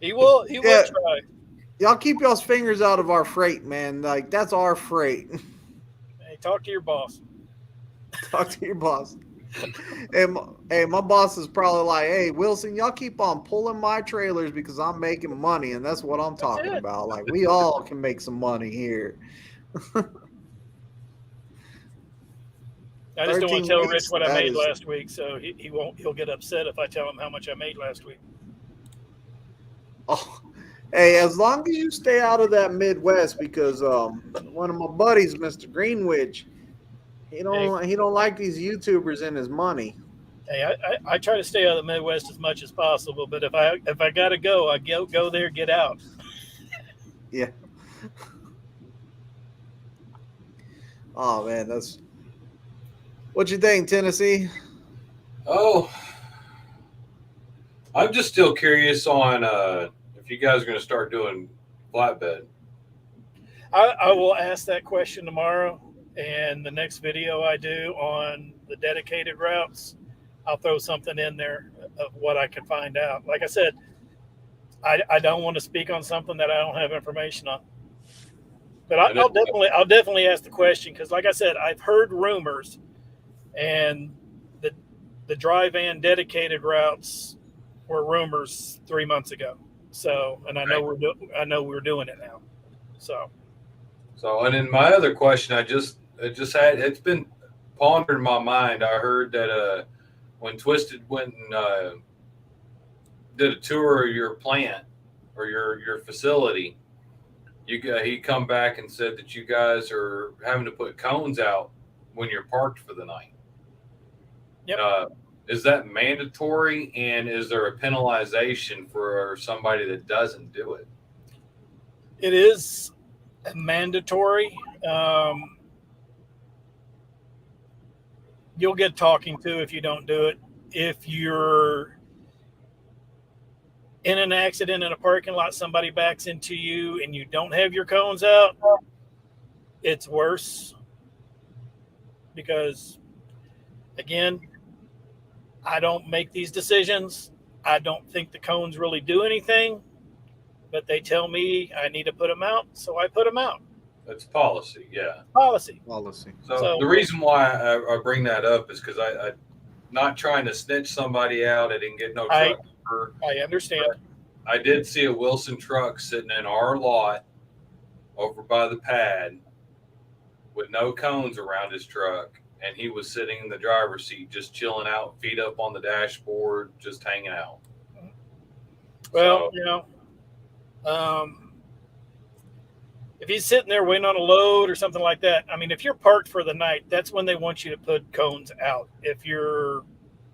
He will. He will Yeah. try. Y'all keep y'all's fingers out of our freight, man. Like that's our freight. Hey, talk to your boss. Talk to your boss. Hey, my boss is probably like, "Hey, Wilson, y'all keep on pulling my trailers because I'm making money, and that's what I'm talking it. about. Like we all can make some money here." I just don't want 13 to tell Rich weeks, what I that made is- last week, so he won't. He'll get upset if I tell him how much I made last week. Oh, hey, as long as you stay out of that Midwest, because one of my buddies, Mr. Greenwich, he don't like these YouTubers and his money. Hey, I try to stay out of the Midwest as much as possible, but if I gotta go, I go there, get out. Yeah. Oh man, that's what you think, Tennessee? Oh, I'm just still curious on if you guys are going to start doing flatbed. I will ask that question tomorrow, and the next video I do on the dedicated routes, I'll throw something in there of what I can find out. Like I said, I don't want to speak on something that I don't have information on. But I'll definitely ask the question because, like I said, I've heard rumors, and the dry van dedicated routes were rumors 3 months ago. So, and I know we're doing it now. So, and then my other question, it's been pondering in my mind. I heard that when Twisted went and did a tour of your plant or your facility, he come back and said that you guys are having to put cones out when you're parked for the night. yep. Is that mandatory, and is there a penalization for somebody that doesn't do it? It is mandatory. You'll get talking to if you don't do it. If you're in an accident in a parking lot, somebody backs into you and you don't have your cones out, it's worse because, again, I don't make these decisions. I don't think the cones really do anything, but they tell me I need to put them out, so I put them out. That's policy, yeah. Policy. So the reason why I bring that up is because I'm not trying to snitch somebody out. I didn't get no truck. I understand. I did see a Wilson truck sitting in our lot over by the pad with no cones around his truck, and he was sitting in the driver's seat just chilling out, feet up on the dashboard, just hanging out. Well, if he's sitting there waiting on a load or something like that, I mean, if you're parked for the night, that's when they want you to put cones out. If you're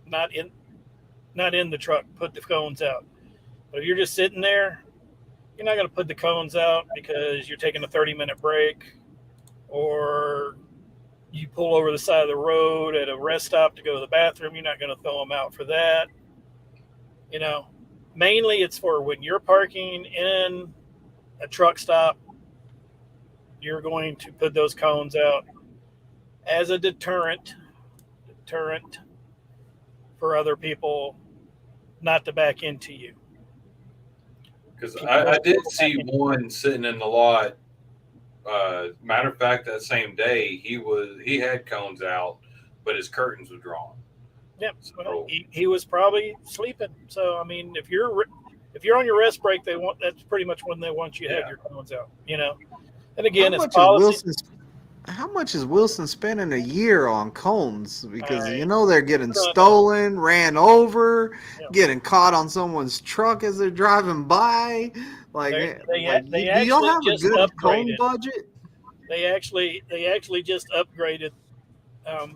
not in the truck, put the cones out. But if you're just sitting there, you're not going to put the cones out because you're taking a 30-minute break, or you pull over the side of the road at a rest stop to go to the bathroom. You're not going to throw them out for that. Mainly it's for when you're parking in a truck stop, you're going to put those cones out as a deterrent for other people not to back into you. Because I did see one sitting in the lot. Matter of fact, that same day he had cones out, but his curtains were drawn. Yep. Well, he was probably sleeping. So I mean, if you're on your rest break, that's pretty much when they want you to have your cones out. And again, it's policy. how much is Wilson spending a year on cones? Because I- they're getting don't know. stolen, ran over, Yeah. getting caught on someone's truck as they're driving by. Like, They do y'all actually have a just good cone upgraded. budget? They actually just upgraded.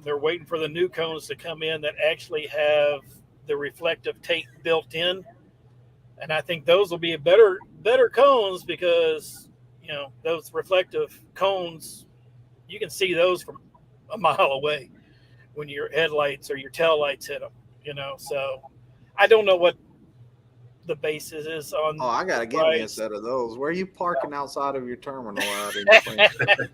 They're waiting for the new cones to come in that actually have the reflective tape built in, and I think those will be a better cones because those reflective cones, you can see those from a mile away when your headlights or your tail lights hit them. So I don't know what the basis is on. Oh, I gotta the get me a price. set of those. Where are you parking outside of your terminal out in Springfield?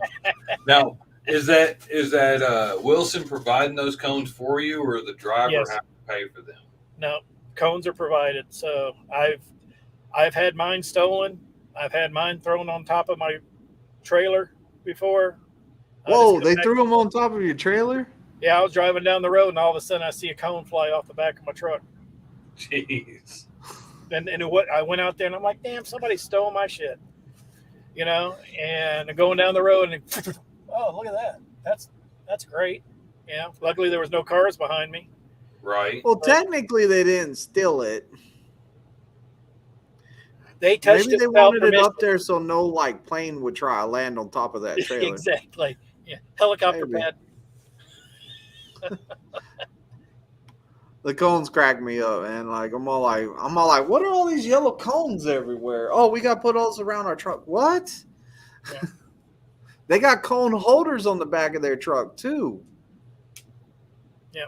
Now, is that Wilson providing those cones for you, or the driver Yes. have to pay for them? No, cones are provided. So I've had mine stolen. I've had mine thrown on top of my trailer before. Whoa, they threw them on top of your trailer? Yeah, I was driving down the road and all of a sudden I see a cone fly off the back of my truck. Jeez. And what I went out there and I'm like, damn, somebody stole my shit. And going down the road and oh, look at that. That's great. Yeah. Luckily there was no cars behind me. Right. Well, technically they didn't steal it. They touched Maybe it they without wanted it permission. up there so no plane would try to land on top of that trailer. Exactly. Yeah. Helicopter Maybe. pad. The cones crack me up, man. Like I'm all like, what are all these yellow cones everywhere? Oh, we got to put those around our truck. What? Yeah. They got cone holders on the back of their truck too. Yeah.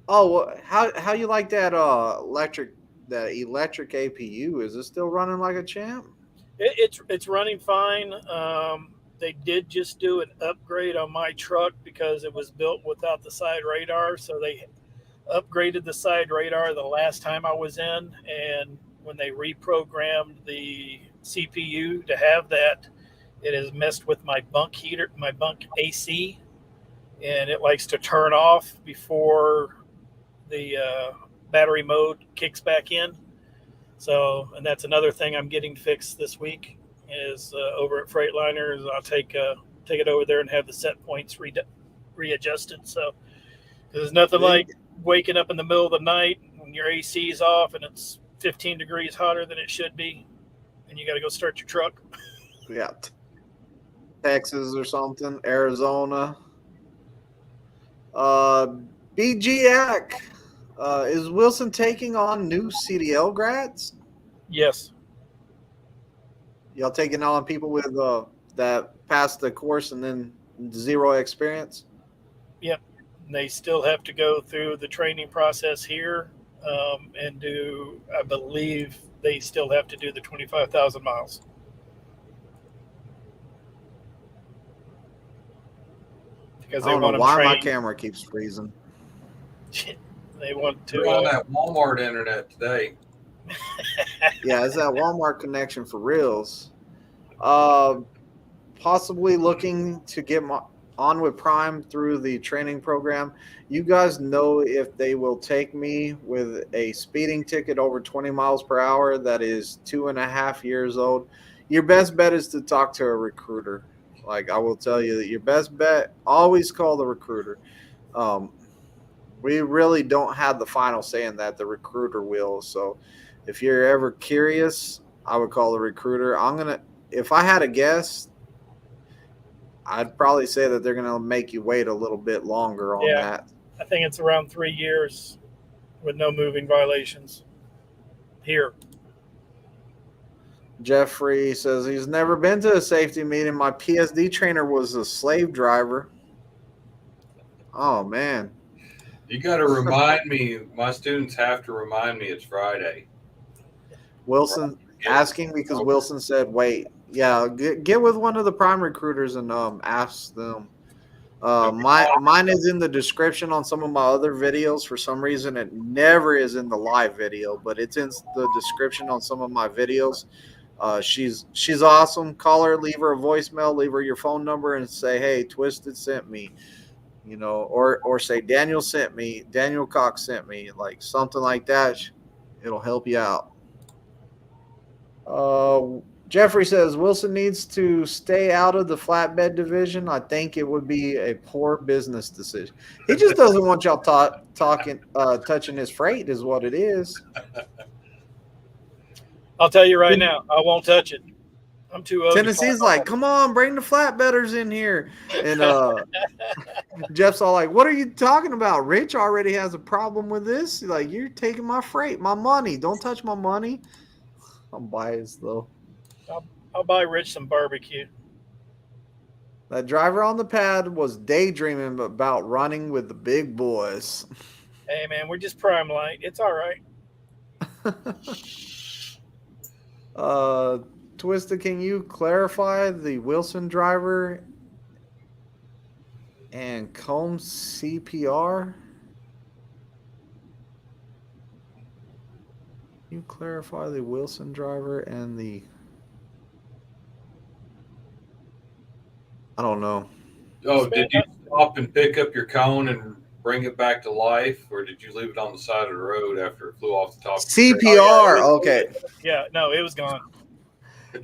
Oh, well, how you like that electric APU? Is it still running like a champ? It's running fine. They did just do an upgrade on my truck because it was built without the side radar. So they upgraded the side radar the last time I was in. And when they reprogrammed the CPU to have that, it has messed with my bunk heater, my bunk AC. And it likes to turn off before the battery mode kicks back in. So, and that's another thing I'm getting fixed this week is over at Freightliner. I'll take it over there and have the set points readjusted. So there's nothing like waking up in the middle of the night when your AC is off and it's 15 degrees hotter than it should be, and you got to go start your truck. Yeah. Texas or something, Arizona. BGAC. Is Wilson taking on new CDL grads? Yes. Y'all taking on people with that passed the course and then zero experience? Yep. They still have to go through the training process here and do, I believe they still have to do the 25,000 miles. Because I they don't know want why them my trained. camera keeps freezing. They want to. We're on that Walmart internet today. Yeah, it's that Walmart connection for reals. Possibly looking to get on with Prime through the training program. You guys know if they will take me with a speeding ticket over 20 miles per hour that is 2.5 years old. Your best bet is to talk to a recruiter. Like, I will tell you that your best bet, always call the recruiter. We really don't have the final say in that. The recruiter will. So if you're ever curious, I would call the recruiter. If I had a guess, I'd probably say that they're going to make you wait a little bit longer on that. I think it's around 3 years with no moving violations here. Jeffrey says he's never been to a safety meeting. My PSD trainer was a slave driver. Oh, man. You got to remind me. My students have to remind me it's Friday. Wilson asking because Wilson said, wait. Yeah, get with one of the Prime recruiters and ask them. Mine is in the description on some of my other videos. For some reason, it never is in the live video, but it's in the description on some of my videos. She's awesome. Call her, leave her a voicemail, leave her your phone number, and say, hey, Twisted sent me. Or say Daniel sent me, Daniel Cox sent me, like something like that. It'll help you out. Jeffrey says Wilson needs to stay out of the flatbed division. I think it would be a poor business decision. He just doesn't want y'all touching his freight, is what it is. I'll tell you right now, I won't touch it. I'm too old. Tennessee's like, come on, bring the flatbedders in here. And Jeff's all like, what are you talking about? Rich already has a problem with this. Like, you're taking my freight, my money. Don't touch my money. I'm biased, though. I'll buy Rich some barbecue. That driver on the pad was daydreaming about running with the big boys. Hey, man, we're just prime light. It's all right. Twisted, can you clarify the Wilson driver and Combs CPR? Can you clarify the Wilson driver and the... I don't know. Oh, did you stop and pick up your cone and bring it back to life, or did you leave it on the side of the road after it flew off the top? CPR, okay. Yeah, no, it was gone.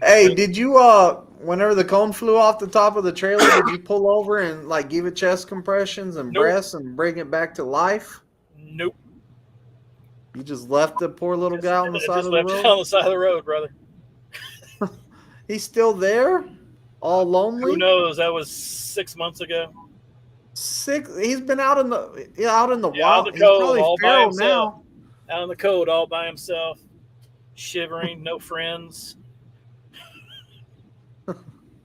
Hey, did you whenever the cone flew off the top of the trailer, did you pull over and like give it chest compressions and breaths and bring it back to life? Nope. You just left the poor little guy on the side of the road? road? On the side of the road, brother. He's still there? All lonely? Who knows? That was 6 months ago. He's been out in the wild. Out in the He's cold, probably all by feral himself. now. Out in the cold, all by himself, shivering, no friends.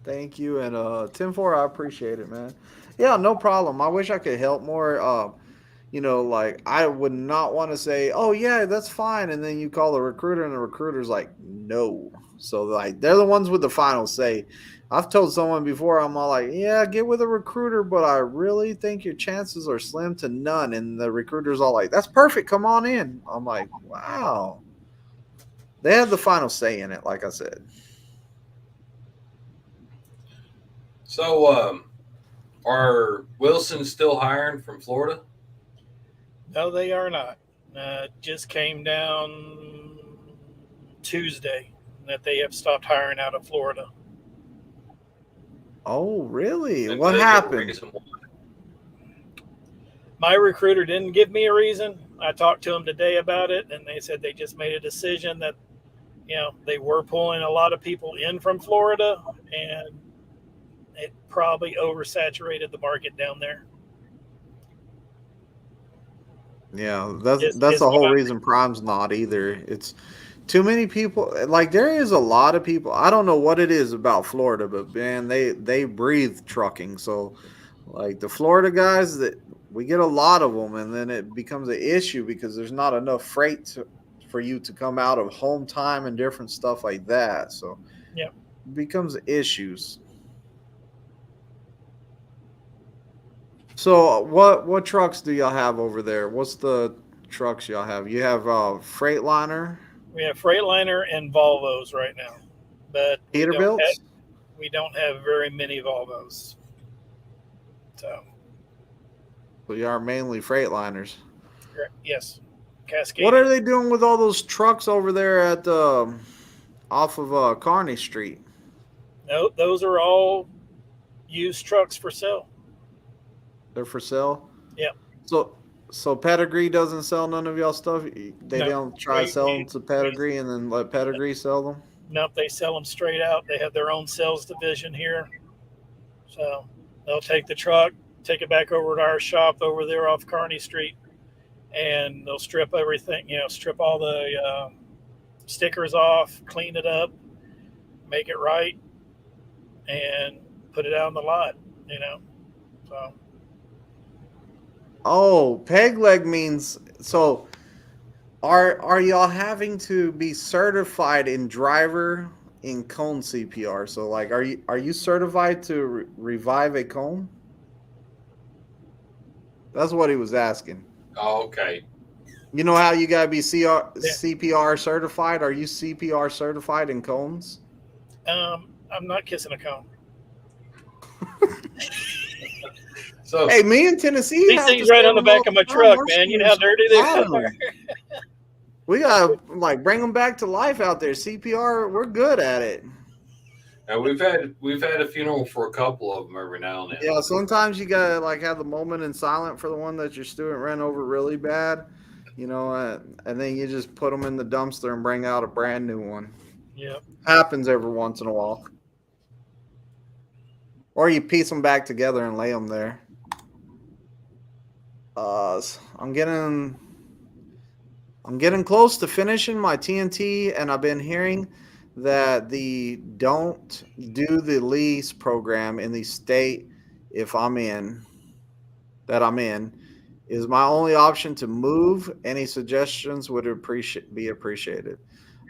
Thank you. And Tim 4, I appreciate it, man. Yeah, no problem. I wish I could help more. Like I would not want to say, oh yeah, that's fine. And then you call the recruiter and the recruiter's like, no. So like they're the ones with the final say. I've told someone before, I'm all like, yeah, get with a recruiter, but I really think your chances are slim to none. And the recruiter's all like, that's perfect. Come on in. I'm like, wow. They have the final say in it, like I said. So, are Wilson still hiring from Florida? No, they are not. Just came down Tuesday that they have stopped hiring out of Florida. Oh, really? And What happened? My recruiter didn't give me a reason. I talked to them today about it, and they said they just made a decision that, they were pulling a lot of people in from Florida, and it probably oversaturated the market down there. Yeah, that's the whole reason Prime's not either. It's too many people. Like there is a lot of people. I don't know what it is about Florida, but man, they breathe trucking. So like the Florida guys, that we get a lot of them, and then it becomes an issue because there's not enough freight for you to come out of home time and different stuff like that. So yeah, it becomes issues. So what trucks do y'all have over there? What's the trucks y'all have? You have Freightliner? We have Freightliner and Volvos right now, but Peterbilts? We don't have very many Volvos. So you are mainly Freightliners. Yes. Cascade. What are they doing with all those trucks over there at off of Kearney Street? No, those are all used trucks for sale. They're for sale? Yeah. So Pedigree doesn't sell none of y'all stuff? They don't try to sell them to Pedigree and then let Pedigree sell them? Nope, they sell them straight out. They have their own sales division here. So they'll take the truck, take it back over to our shop over there off Kearney Street, and they'll strip everything, strip all the stickers off, clean it up, make it right, and put it out on the lot, So. Oh, peg leg means so. Are y'all having to be certified in driver in cone CPR? So like, are you certified to revive a cone? That's what he was asking. Oh, okay. You know how you gotta be CPR certified? Are you CPR certified in cones? I'm not kissing a cone. So hey, me in Tennessee, these things right on the back of my truck, man. You know how dirty they are. We gotta bring them back to life out there. CPR, we're good at it. we've had a funeral for a couple of them every now and then. Yeah, sometimes you gotta like have the moment in silent for the one that your student ran over really bad, and then you just put them in the dumpster and bring out a brand new one. Yeah. Happens every once in a while. Or you piece them back together and lay them there. I'm getting close to finishing my TNT, and I've been hearing that the don't do the lease program in the state I'm in is my only option to move. Any suggestions would be appreciated.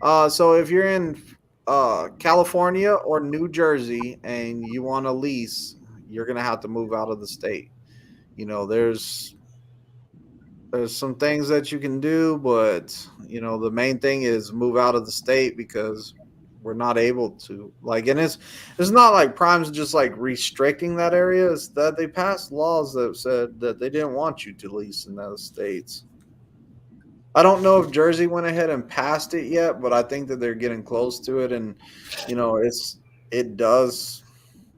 So if you're in California or New Jersey and you want to lease, you're gonna have to move out of the state. There's some things that you can do, but the main thing is move out of the state because we're not able to and it's not like Prime's just like restricting that area. It's that they passed laws that said that they didn't want you to lease in those states. I don't know if Jersey went ahead and passed it yet, but I think that they're getting close to it, and it does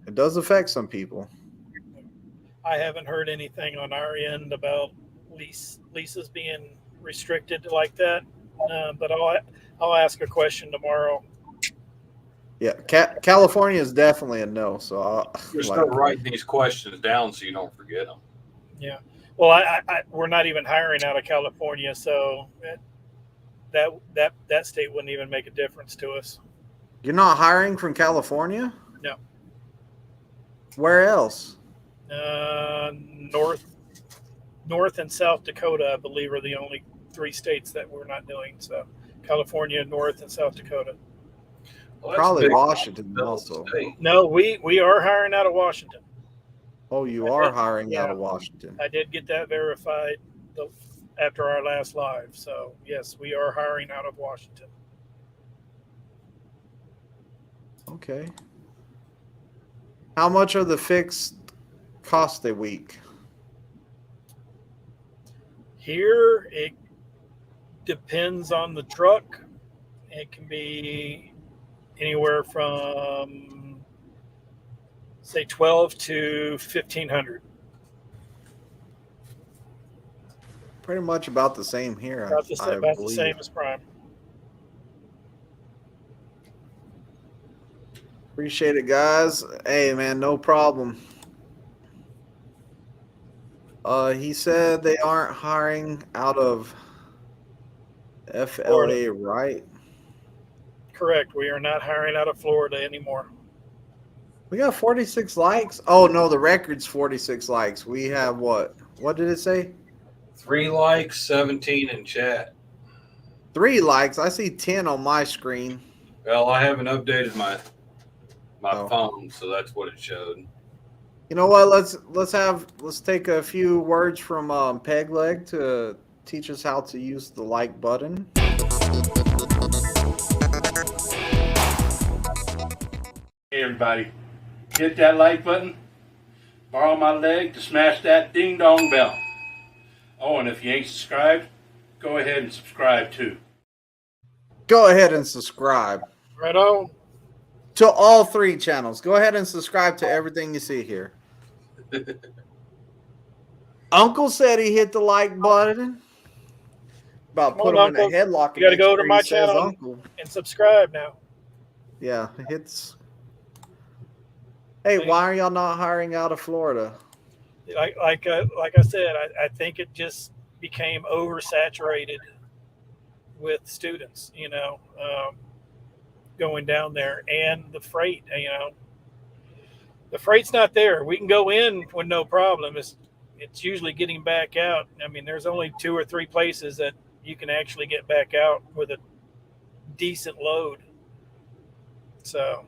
affect some people. I haven't heard anything on our end about leases being restricted like that, but I'll ask a question tomorrow. Yeah, California is definitely a no. So I'll start writing these questions down so you don't forget them. Yeah. Well, we're not even hiring out of California, so that state wouldn't even make a difference to us. You're not hiring from California? No. Where else? North and South Dakota, I believe, are the only 3 states that we're not doing. So California, North, and South Dakota. Well, probably Washington also. No, we are hiring out of Washington. Oh, you are hiring out of Washington. I did get that verified after our last live. So, yes, we are hiring out of Washington. Okay. How much are the fixed cost a week? Here, it depends on the truck. It can be anywhere from, say, $1,200 to $1,500. Pretty much about the same here. About the same as Prime. Appreciate it, guys. Hey, man, no problem. He said they aren't hiring out of FLA, right? Correct. We are not hiring out of Florida anymore. We got 46 likes. Oh, no, the record's 46 likes. We have what? What did it say? 3 likes, 17 in chat. 3 likes. I see 10 on my screen. Well, I haven't updated my phone, so that's what it showed. You know what? Let's take a few words from Peg Leg to teach us how to use the like button. Hey everybody, hit that like button, borrow my leg to smash that ding dong bell. Oh, and if you ain't subscribed, go ahead and subscribe too. Go ahead and subscribe. Right on. To all 3 channels. Go ahead and subscribe to everything you see here. Uncle said he hit the like button. About put him in a headlock. You got to go to my channel and subscribe now. Yeah, hits. Hey, why are y'all not hiring out of Florida? Like I said, I think it just became oversaturated with students, going down there, and the freight, the freight's not there. We can go in with no problem. It's usually getting back out. I mean, there's only 2 or 3 places that you can actually get back out with a decent load. So.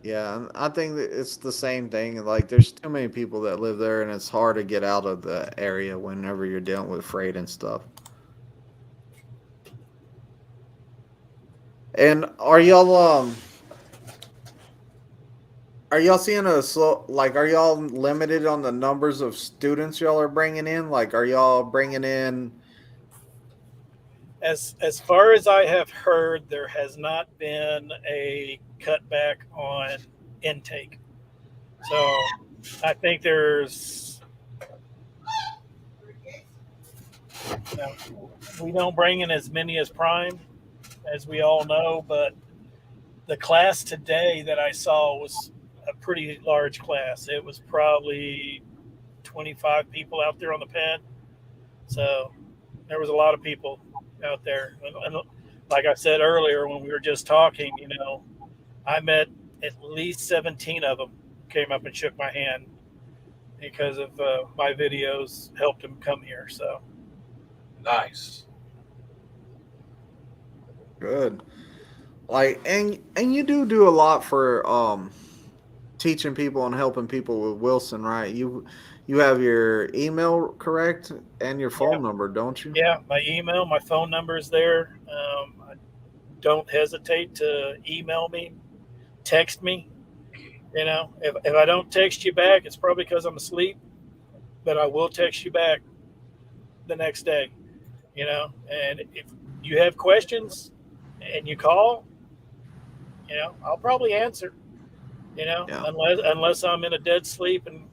Yeah, I think that it's the same thing. Like, there's too many people that live there, and it's hard to get out of the area whenever you're dealing with freight and stuff. And are y'all seeing a slow, like, are y'all limited on the numbers of students y'all are bringing in? Like, are y'all bringing in As far as I have heard, there has not been a cutback on intake. So I think there's, we don't bring in as many as Prime, as we all know, but the class today that I saw was a pretty large class. It was probably 25 people out there on the pad. So there was a lot of people out there. And like I said earlier when we were just talking, I met at least 17 of them came up and shook my hand because of my videos helped them come here. So Nice. Good. Like, and you do a lot for teaching people and helping people with Wilson, right? You have your email correct and your phone number, don't you? yeah, my email, my phone number is there. Don't hesitate to email me, text me. If I don't text you back, it's probably because I'm asleep, but I will text you back the next day. And if you have questions and you call, I'll probably answer. Yeah. Unless I'm in a dead sleep and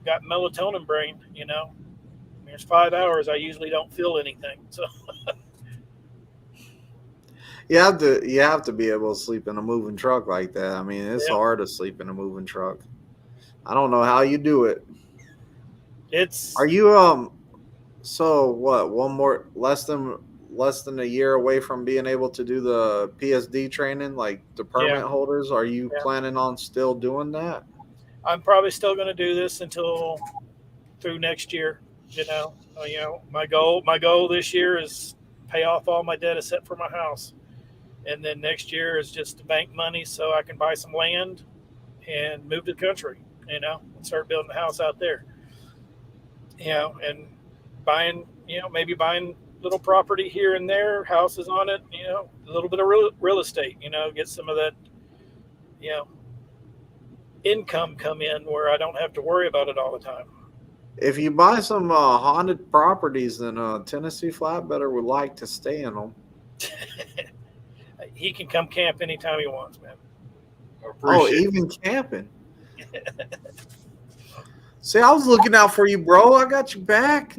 got melatonin brain. There's 5 hours I usually don't feel anything. So You have to be able to sleep in a moving truck like that. I mean, it's hard to sleep in a moving truck. I don't know how you do it. Are you so what, less than a year away from being able to do the PSD training, like the permit holders? Are you planning on still doing that? I'm probably still going to do this through next year. My goal this year is pay off all my debt except for my house. And then next year is just to bank money so I can buy some land and move to the country, and start building a house out there. And buying, maybe buying little property here and there, houses on it, a little bit of real estate, get some of that, income come in where I don't have to worry about it all the time. If you buy some haunted properties, then Tennessee Flatbedder would like to stay in them. He can come camp anytime he wants, man. Even camping. See, I was looking out for you, bro. I got you back.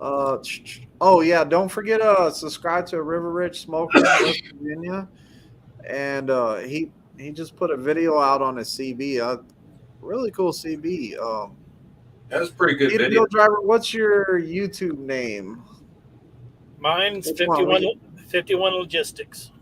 Don't forget subscribe to River Ridge Smoker in West Virginia. And he just put a video out on his CB. Really cool CB. That was a pretty good video. Driver, what's your YouTube name? Mine's 51 Logistics.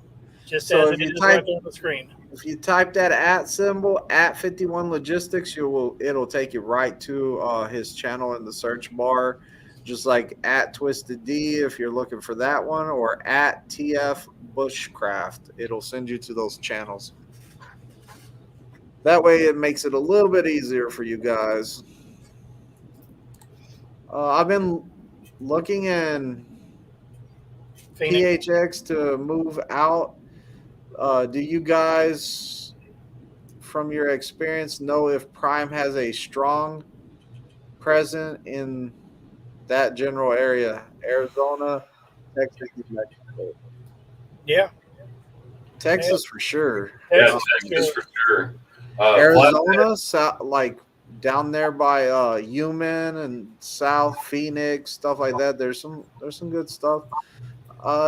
Just as it is right on the screen. If you type that @ symbol at 51 Logistics, it'll take you right to his channel in the search bar, just like at Twisted D if you're looking for that one, or at TF Bushcraft. It'll send you to those channels. That way, it makes it a little bit easier for you guys. I've been looking in Phoenix. PHX to move out. Do you guys, from your experience, know if Prime has a strong presence in that general area? Arizona, Texas, New Mexico. Yeah. Texas for sure. Yeah, Texas for sure. Arizona, like down there by Human and South Phoenix, stuff like that. There's some good stuff.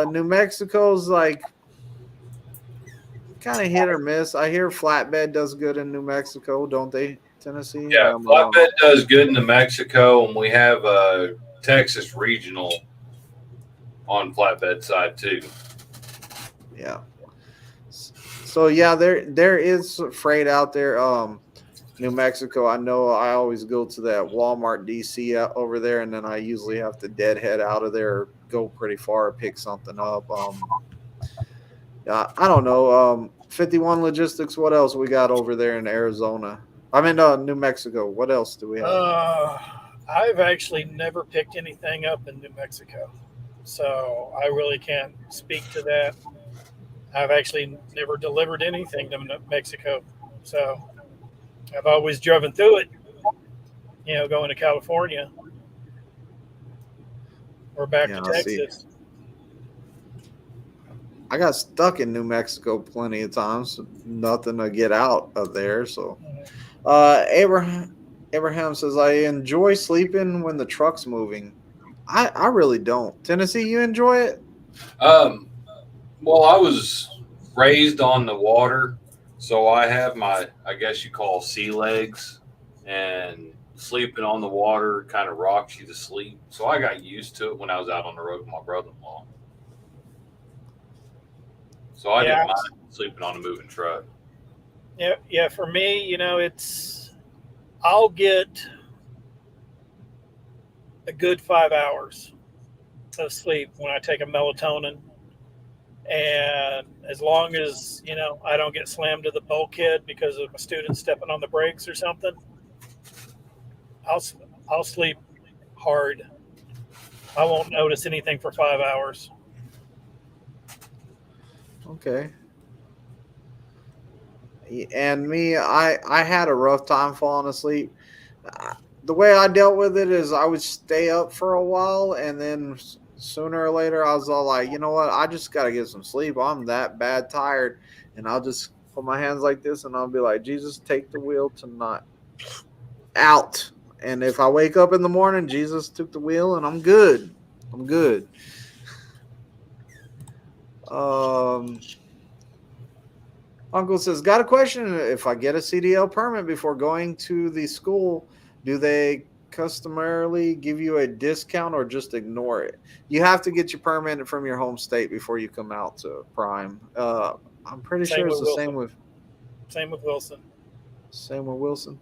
New Mexico's like kind of hit or miss. I hear Flatbed does good in New Mexico, don't they? Tennessee. Yeah, Flatbed does good in New Mexico, and we have Texas Regional on Flatbed side too. Yeah. So yeah, there is freight out there. New Mexico, I know I always go to that Walmart DC over there, and then I usually have to deadhead out of there, or go pretty far, pick something up. I don't know. 51 Logistics, what else we got over there in Arizona? I mean, New Mexico. What else do we have? I've actually never picked anything up in New Mexico, so I really can't speak to that. I've actually never delivered anything to New Mexico, so I've always driven through it, going to California. or back Yeah, to I see. Texas. I got stuck in New Mexico plenty of times. Nothing to get out of there. So, Abraham says, I enjoy sleeping when the truck's moving. I really don't. Tennessee, you enjoy it? Um, well, I was raised on the water, so I have my, I guess you call sea legs, and sleeping on the water kind of rocks you to sleep. So I got used to it when I was out on the road with my brother-in-law. So I Yeah, didn't mind sleeping on a moving truck. yeah. For me, I'll get a good 5 hours of sleep when I take a melatonin, and as long as I don't get slammed to the bulkhead because of a student stepping on the brakes or something, I'll I'll sleep hard. I won't notice anything for 5 hours. Okay. And me, I had a rough time falling asleep. The way I dealt with it is I would stay up for a while, and then sooner or later I was all like, you know what? I just got to get some sleep. I'm that bad tired, and I'll just put my hands like this, and I'll be like, Jesus, take the wheel tonight. Out. And if I wake up in the morning, Jesus took the wheel, and I'm good. I'm good. Um. Uncle says, got a question. If I get a CDL permit before going to the school, do they customarily give you a discount or just ignore it? You have to get your permit from your home state before you come out to Prime. I'm pretty Same sure it's with the Wilson. same with Wilson. Wilson.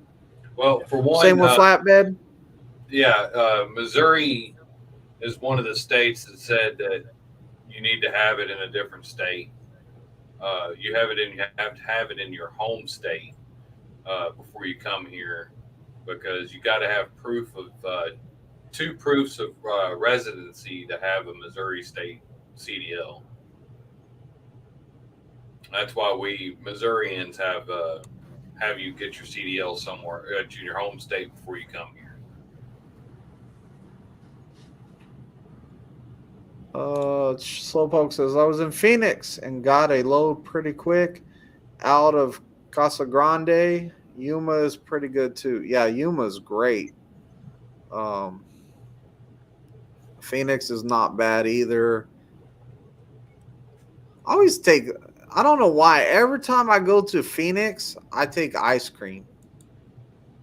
Well, for one, Same with flatbed. Missouri is one of the states that said that you need to have it in a different state. You have to have it in your home state before you come here, because you got to have proof of two proofs of residency to have a Missouri state CDL. That's why we Missourians have you get your CDL somewhere at your home state before you come here. Slowpoke says, I was in Phoenix and got a load pretty quick out of Casa Grande. Yuma is pretty good too. Yeah, Yuma's great. Phoenix is not bad either. I always take, I don't know why. Every time I go to Phoenix, I take ice cream.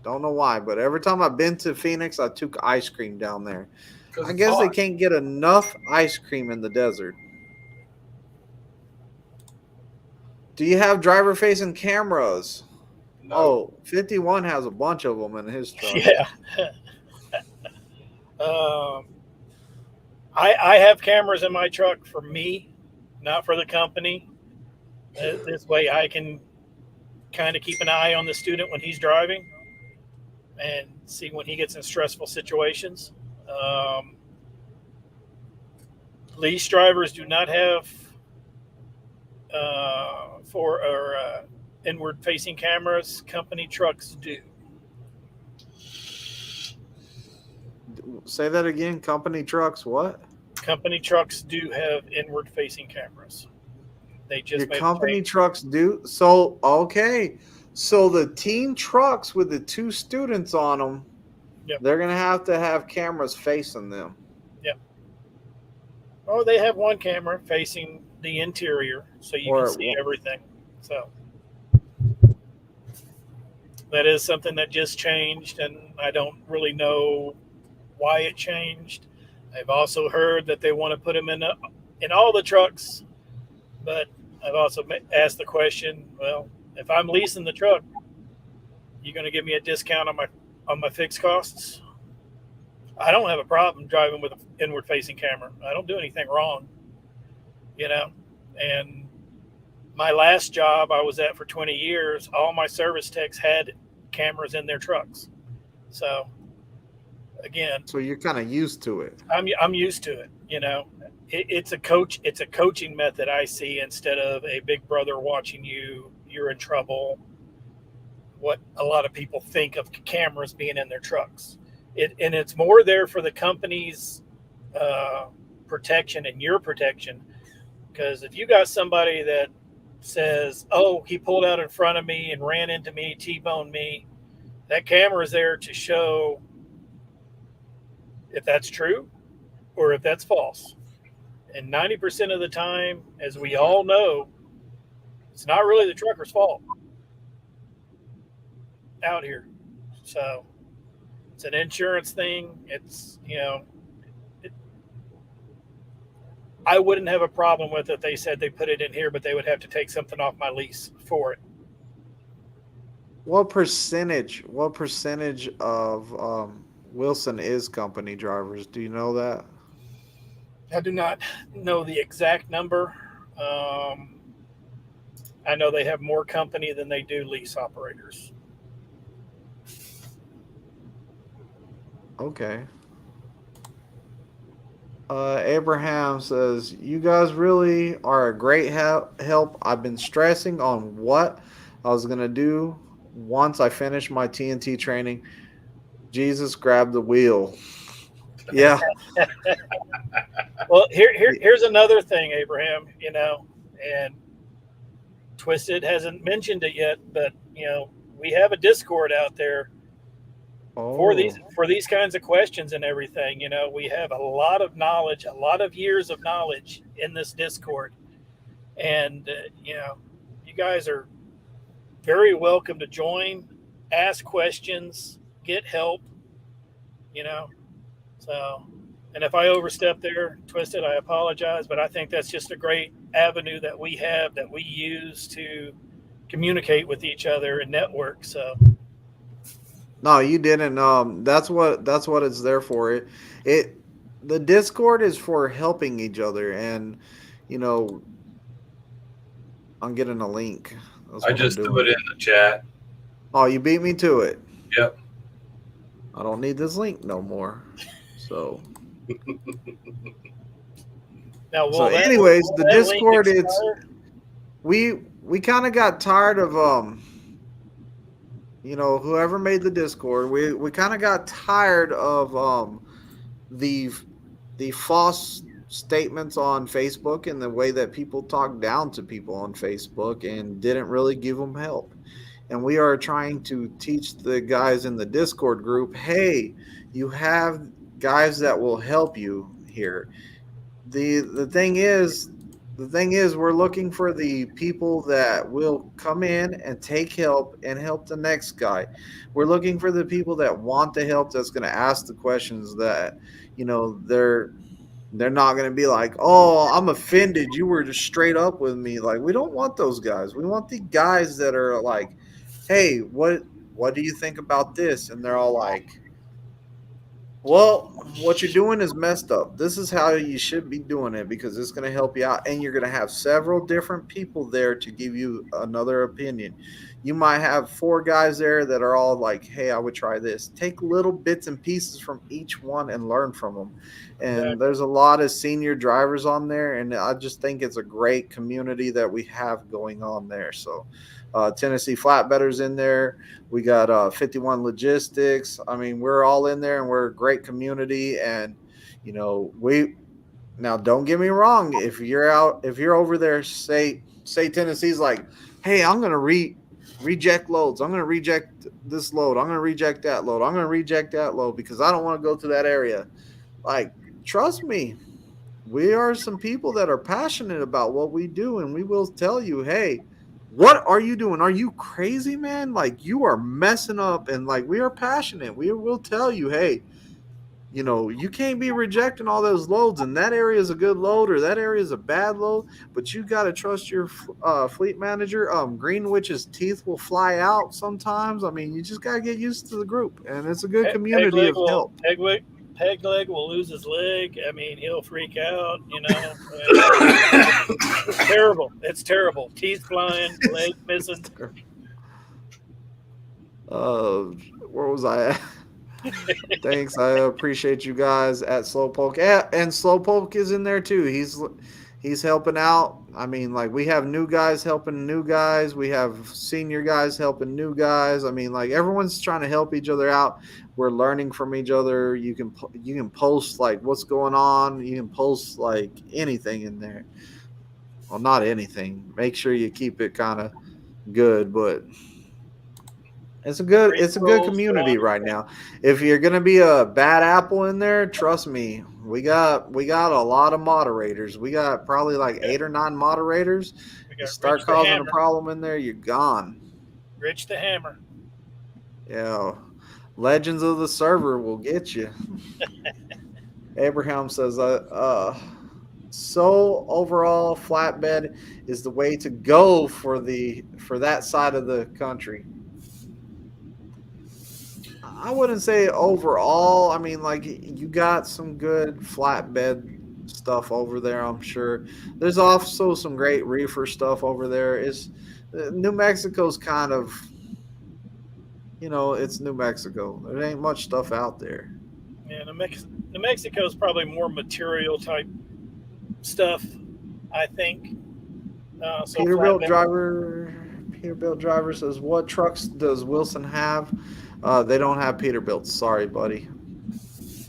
Don't know why, but every time I've been to Phoenix, I took ice cream down there. Because I it's guess they hot. can't get enough ice cream in the desert. Do you have driver facing cameras? No. Oh, 51 has a bunch of them in his truck. Yeah. I have cameras in my truck for me, not for the company. This way I can kind of keep an eye on the student when he's driving and see when he gets in stressful situations. Lease drivers do not have inward facing cameras. Company trucks do. Say that again. Company trucks, what? Company trucks do have inward facing cameras. They just Your made a company change. trucks do? So, okay. So the teen trucks with the two students on them, Yep. they're going to have cameras facing them. Yep. Oh, they have one camera facing the interior, so you can see everything. So that is something that just changed, and I don't really know why it changed. I've also heard that they want to put them in all the trucks, but I've also asked the question, well, if I'm leasing the truck, you going to give me a discount on my fixed costs? I don't have a problem driving with an inward facing camera. I don't do anything wrong, and my last job I was at for 20 years, all my service techs had cameras in their trucks. So again, so you're kind of used to it. I'm used to it. It's a coaching method I see, instead of a big brother watching you. You're in trouble. What a lot of people think of cameras being in their trucks. It's more there for the companies protection and your protection. Because if you got somebody that says, "Oh, he pulled out in front of me and ran into me, T-boned me," that camera is there to show if that's true or if that's false. And 90% of the time, as we all know, it's not really the trucker's fault out here. So it's an insurance thing. It's, I wouldn't have a problem with it if they said they put it in here, but they would have to take something off my lease for it. What percentage of Wilson is company drivers? Do you know that? I do not know the exact number. I know they have more company than they do lease operators. Okay. Abraham says, "You guys really are a great help. I've been stressing on what I was going to do once I finish my TNT training. Jesus grabbed the wheel." Yeah. Well, here's another thing, Abraham, and Twisted hasn't mentioned it yet, but, we have a Discord out there for these kinds of questions and everything. We have a lot of knowledge, a lot of years of knowledge in this Discord. And, you guys are very welcome to join, ask questions, get help, So, and if I overstep there, Twisted, I apologize, but I think that's just a great avenue that we have, that we use to communicate with each other and network. So, no, you didn't. That's what it's there for. The Discord is for helping each other, and I'm getting a link. I just threw it in the chat. Oh, you beat me to it. Yep. I don't need this link no more. So. Now, anyways, the Discord, we kind of got tired of whoever made the Discord. We kind of got tired of the false statements on Facebook and the way that people talk down to people on Facebook and didn't really give them help. And we are trying to teach the guys in the Discord group, hey, you have guys that will help you here. The thing is we're looking for the people that will come in and take help and help the next guy. We're looking for the people that want the help, that's going to ask the questions that, they're not going to be like, oh, I'm offended, you were just straight up with me. Like, we don't want those guys. We want the guys that are like, hey, what do you think about this? And they're all like, well, what you're doing is messed up. This is how you should be doing it because it's going to help you out. And you're going to have several different people there to give you another opinion. You might have 4 guys there that are all like, hey, I would try this. Take little bits and pieces from each one and learn from them. And there's a lot of senior drivers on there. And I just think it's a great community that we have going on there. So Tennessee Flatbedders in there. We got 51 Logistics. I mean, we're all in there and we're a great community. And, now don't get me wrong. If you're over there, say Tennessee's like, hey, I'm going to reject loads. I'm going to reject this load. I'm going to reject that load. I'm going to reject that load because I don't want to go to that area. Like, trust me, we are some people that are passionate about what we do. And we will tell you, hey, what are you doing? Are you crazy, man? Like, you are messing up. And like, we are passionate. We will tell you, hey, you can't be rejecting all those loads, and that area is a good load or that area is a bad load, but you got to trust your fleet manager. Greenwich's teeth will fly out sometimes. I mean, you just got to get used to the group, and it's a good community of help. Pegleg will lose his leg. I mean, he'll freak out, It's terrible. It's terrible. Teeth flying, leg missing. Where was I at? Thanks. I appreciate you guys at Slowpoke. And Slowpoke is in there too. He's helping out. I mean, like we have new guys helping new guys. We have senior guys helping new guys. I mean, like everyone's trying to help each other out. We're learning from each other. You can post like what's going on. You can post like anything in there. Well, not anything. Make sure you keep it kind of good, but it's a good community right now. If you're gonna be a bad apple in there, trust me, we got a lot of moderators. We got probably like 8 or 9 moderators. We You got start Rich the causing a Hammer. problem in there, you're gone. Rich the Hammer. Yeah, legends of the server will get you. Abraham says, so overall, flatbed is the way to go for that side of the country. I wouldn't say overall. I mean, like you got some good flatbed stuff over there. I'm sure there's also some great reefer stuff over there. Is New Mexico's kind of, it's New Mexico. There ain't much stuff out there. Yeah, New Mexico is probably more material type stuff, I think. So Peterbilt flatbed. driver says, "What trucks does Wilson have?" They don't have Peterbilts. Sorry, buddy.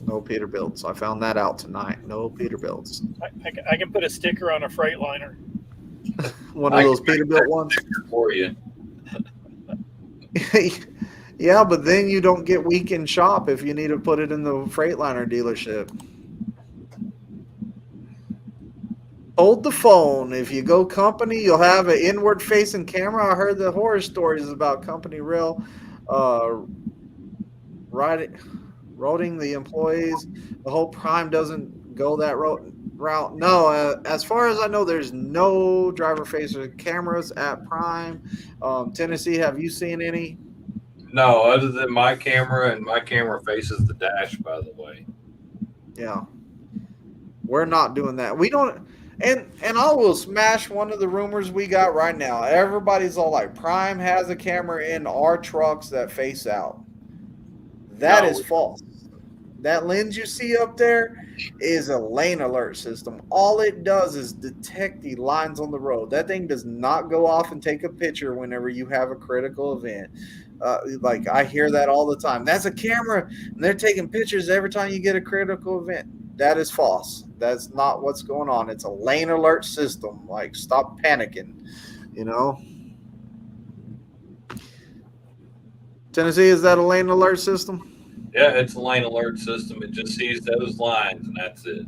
No Peterbilts. I found that out tonight. No Peterbilts. I can put a sticker on a Freightliner. One of those Peterbilt ones. For you. Yeah, but then you don't get weekend shop if you need to put it in the Freightliner dealership. Hold the phone. If you go company, you'll have an inward-facing camera. I heard the horror stories about company rail routing the employees. The whole Prime doesn't go that route. No, as far as I know, there's no driver-facing cameras at Prime. Tennessee, have you seen any? No, other than my camera, and my camera faces the dash, by the way. Yeah. We're not doing that. We don't. And I will smash one of the rumors we got right now. Everybody's all like, Prime has a camera in our trucks that face out. That is false. That lens you see up there is a lane alert system. All it does is detect the lines on the road. That thing does not go off and take a picture whenever you have a critical event. Like I hear that all the time. That's a camera, and they're taking pictures every time you get a critical event. That is false. That's not what's going on. It's a lane alert system. Like, stop panicking, Tennessee, is that a lane alert system? Yeah, it's a lane alert system. It just sees those lines, and that's it.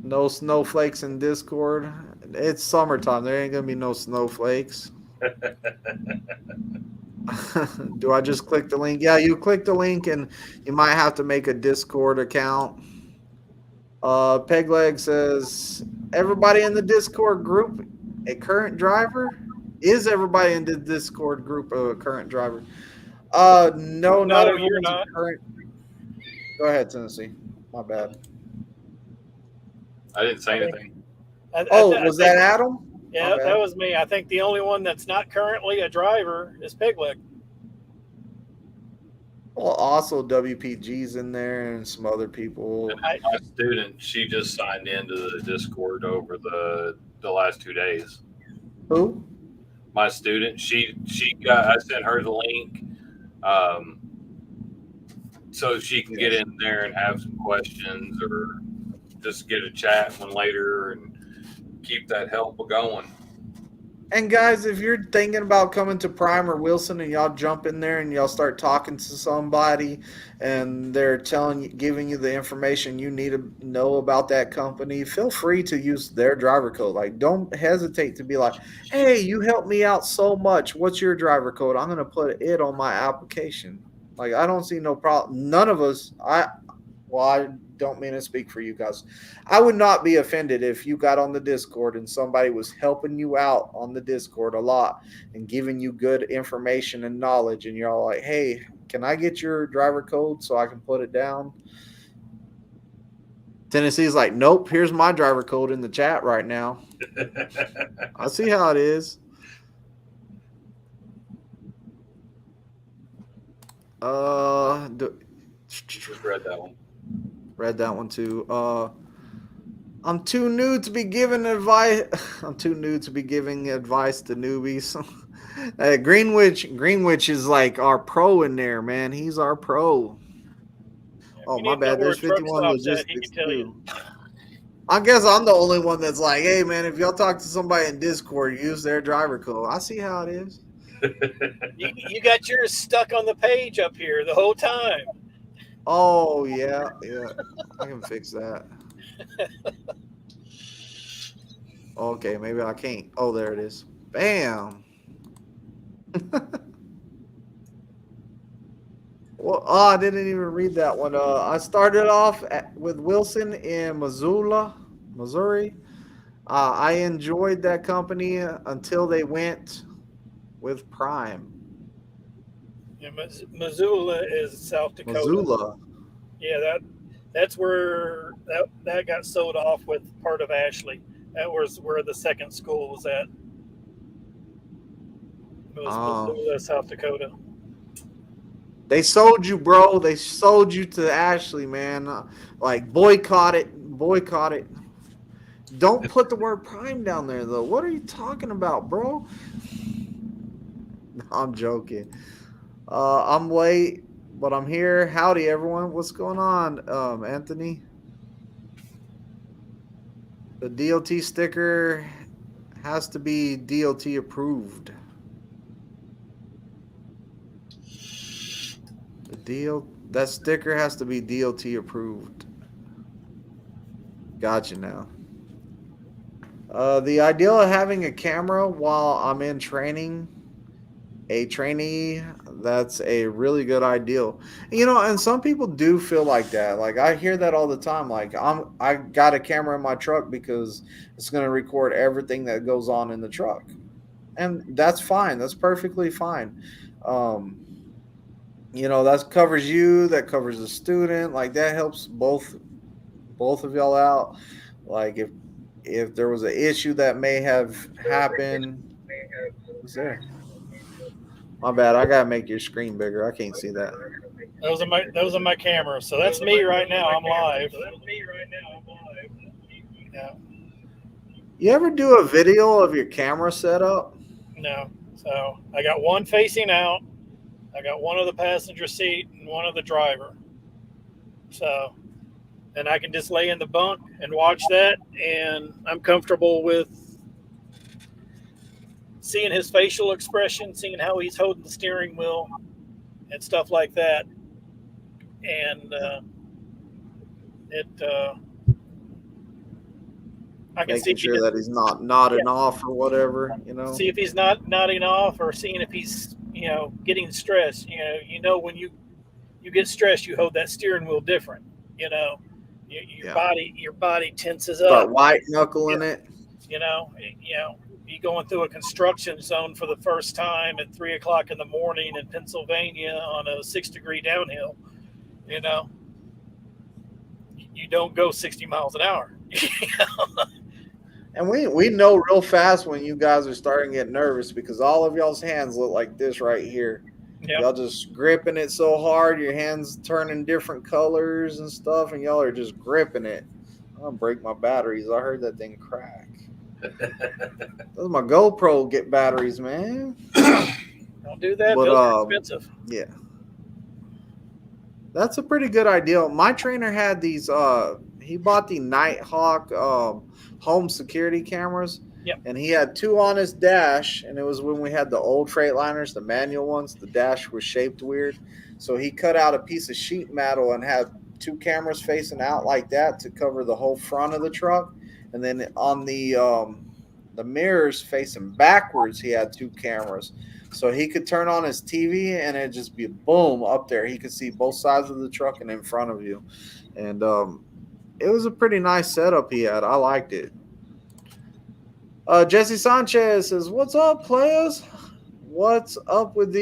No snowflakes in Discord. It's summertime. There ain't going to be no snowflakes. Do I just click the link? Yeah, you click the link, and you might have to make a Discord account. Pegleg says, everybody in the Discord group a current driver? Is everybody in the Discord group a current driver? No, not everyone's you're not. Current. Go ahead, Tennessee. My bad. I didn't say anything. Was that Adam? Yeah, that was me. I think the only one that's not currently a driver is Pegleg. Well, also WPG's in there and some other people. And my student, she just signed into the Discord over the last 2 days. Who? My student, I sent her the link, so she can get in there and have some questions, or just get a chat one later and keep that help going. And guys, if you're thinking about coming to Prime or Wilson and y'all jump in there and y'all start talking to somebody and they're giving you the information you need to know about that company, feel free to use their driver code. Like, don't hesitate to be like, hey, you helped me out so much. What's your driver code? I'm going to put it on my application. Like, I don't see no problem. None of us, I don't mean to speak for you guys. I would not be offended if you got on the Discord and somebody was helping you out on the Discord a lot and giving you good information and knowledge, and you're all like, hey, can I get your driver code so I can put it down? Tennessee's like, nope, here's my driver code in the chat right now. I see how it is. Just read that one. Read that one too. I'm too new to be giving advice. I'm too new to be giving advice to newbies. Greenwich is like our pro in there, man. He's our pro. If Oh, you my need to know bad. where a There's truck 51 stops at, he logistics can tell you. too. I guess I'm the only one that's like, hey, man, if y'all talk to somebody in Discord, use their driver code. I see how it is. You got yours stuck on the page up here the whole time. Oh, yeah. I can fix that. Okay, maybe I can't. Oh, there it is. Bam. Well, I didn't even read that one. I started off with Wilson in Missoula, Missouri. I enjoyed that company until they went with Prime. Yeah, Missoula is South Dakota. Missoula. Yeah, that's where that got sold off with part of Ashley. That was where the second school was at. It was Missoula, South Dakota. They sold you, bro. They sold you to Ashley, man. Like, boycott it. Boycott it. Don't put the word Prime down there, though. What are you talking about, bro? I'm joking. I'm late, but I'm here. Howdy, everyone. What's going on, Anthony? The DOT sticker has to be DOT approved. That sticker has to be DOT approved. Gotcha now. The idea of having a camera while I'm in training, a trainee, that's a really good ideal. And some people do feel like that. Like, I hear that all the time. Like, I got a camera in my truck because it's going to record everything that goes on in the truck. And that's fine. That's perfectly fine. That covers you, that covers the student. Like, that helps both of y'all out. Like, if there was an issue that may have happened. What's there? My bad. I gotta make your screen bigger. I can't see that. Those are my cameras. So that's me right now. I'm live. Yeah. You ever do a video of your camera setup? No. So I got one facing out. I got one of the passenger seat and one of the driver. So, and I can just lay in the bunk and watch that, and I'm comfortable with seeing his facial expression, seeing how he's holding the steering wheel and stuff like that. And I can Making see sure that he's not nodding off or whatever, See if he's not nodding off, or seeing if he's, getting stressed. When you get stressed, you hold that steering wheel different. Your body tenses up. Start white knuckling it. You going through a construction zone for the first time at 3:00 in the morning in Pennsylvania on a 6-degree downhill. You don't go 60 miles an hour. And we know real fast when you guys are starting to get nervous, because all of y'all's hands look like this right here. Yep. Y'all just gripping it so hard, your hands turning different colors and stuff, and y'all are just gripping it. I'm gonna break my batteries. I heard that thing crack. Those my GoPro get batteries, man. Don't do that. Those are expensive. Yeah. That's a pretty good idea. My trainer had these he bought the Nighthawk home security cameras. Yep. And he had 2 on his dash, and it was when we had the old Freightliners, the manual ones. The dash was shaped weird. So he cut out a piece of sheet metal and had 2 cameras facing out like that to cover the whole front of the truck. And then on the mirrors facing backwards, he had 2 cameras. So he could turn on his TV and it'd just be boom up there. He could see both sides of the truck and in front of you. And it was a pretty nice setup he had. I liked it. Jesse Sanchez says, "What's up, players? What's up with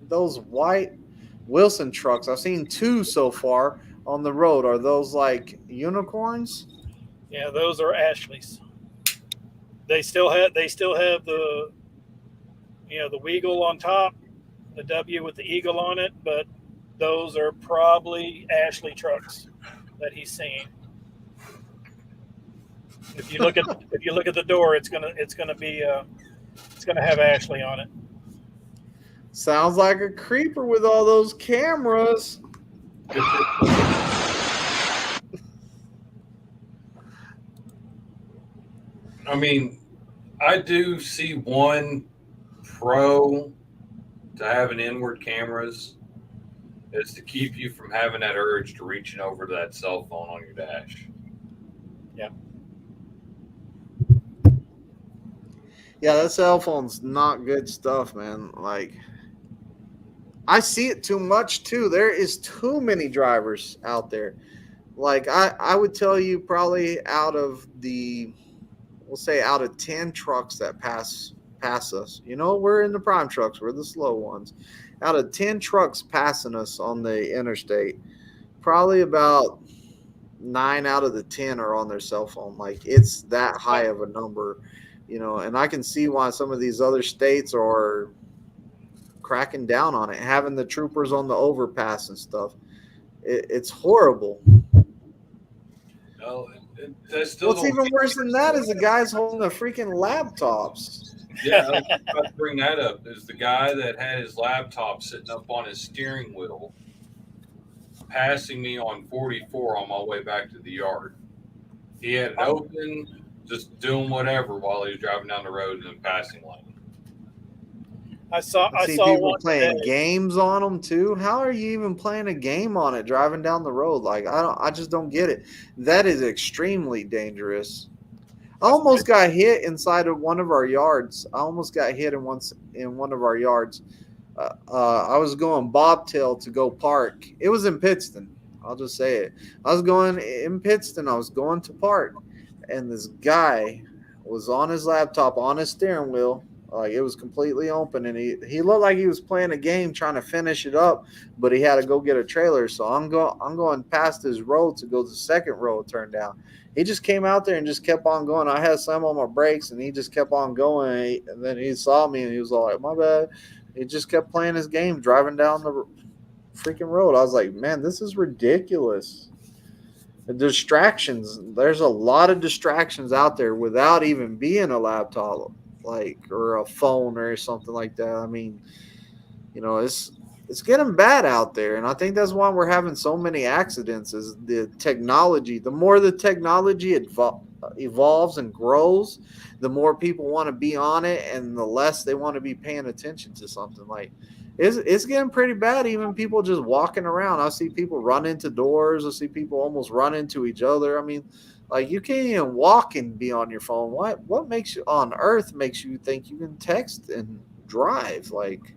those white Wilson trucks? I've seen 2 so far on the road. Are those like unicorns?" Yeah, those are Ashley's. They still have the the Weagle on top, the W with the eagle on it, but those are probably Ashley trucks that he's seeing. If you look at the door, it's gonna have Ashley on it. Sounds like a creeper with all those cameras. I mean, I do see one pro to having inward cameras is to keep you from having that urge to reaching over to that cell phone on your dash. Yeah, that cell phone's not good stuff, man. Like, I see it too much too. There is too many drivers out there. Like, I would tell you probably we'll say out of 10 trucks that pass us, we're in the prime trucks, we're the slow ones. Out of 10 trucks passing us on the interstate, probably about 9 out of the 10 are on their cell phone. Like, it's that high of a number, and I can see why some of these other states are cracking down on it, having the troopers on the overpass and stuff. It's horrible. No, I still What's don't even think- worse than that is the guys holding the freaking laptops. Yeah, I was about to bring that up. Is the guy that had his laptop sitting up on his steering wheel, passing me on 44 on my way back to the yard. He had it open, just doing whatever while he was driving down the road in the passing lane. I saw I see people playing games on them too. How are you even playing a game on it driving down the road? Like, I just don't get it. That is extremely dangerous. I almost got hit inside of one of our yards. I almost got hit in one of our yards. I was going bobtail to go park. It was in Pittston. I'll just say it. I was going in Pittston. I was going to park, and this guy was on his laptop on his steering wheel. Like, it was completely open, and he looked like he was playing a game trying to finish it up, but he had to go get a trailer. So I'm going past his road to go to the second road turn down. He just came out there and just kept on going. I had some on my brakes, and he just kept on going. And then he saw me, and he was all like, "My bad." He just kept playing his game, driving down the freaking road. I was like, "Man, this is ridiculous." The distractions. There's a lot of distractions out there without even being a laptop, or a phone or something like that. I mean, it's getting bad out there, and I think that's why we're having so many accidents. Is the technology? The more the technology evolves and grows, the more people want to be on it, and the less they want to be paying attention to something. Like, it's getting pretty bad. Even people just walking around, I see people run into doors. I see people almost run into each other. I mean, like, you can't even walk and be on your phone. What makes you on earth makes you think you can text and drive? Like,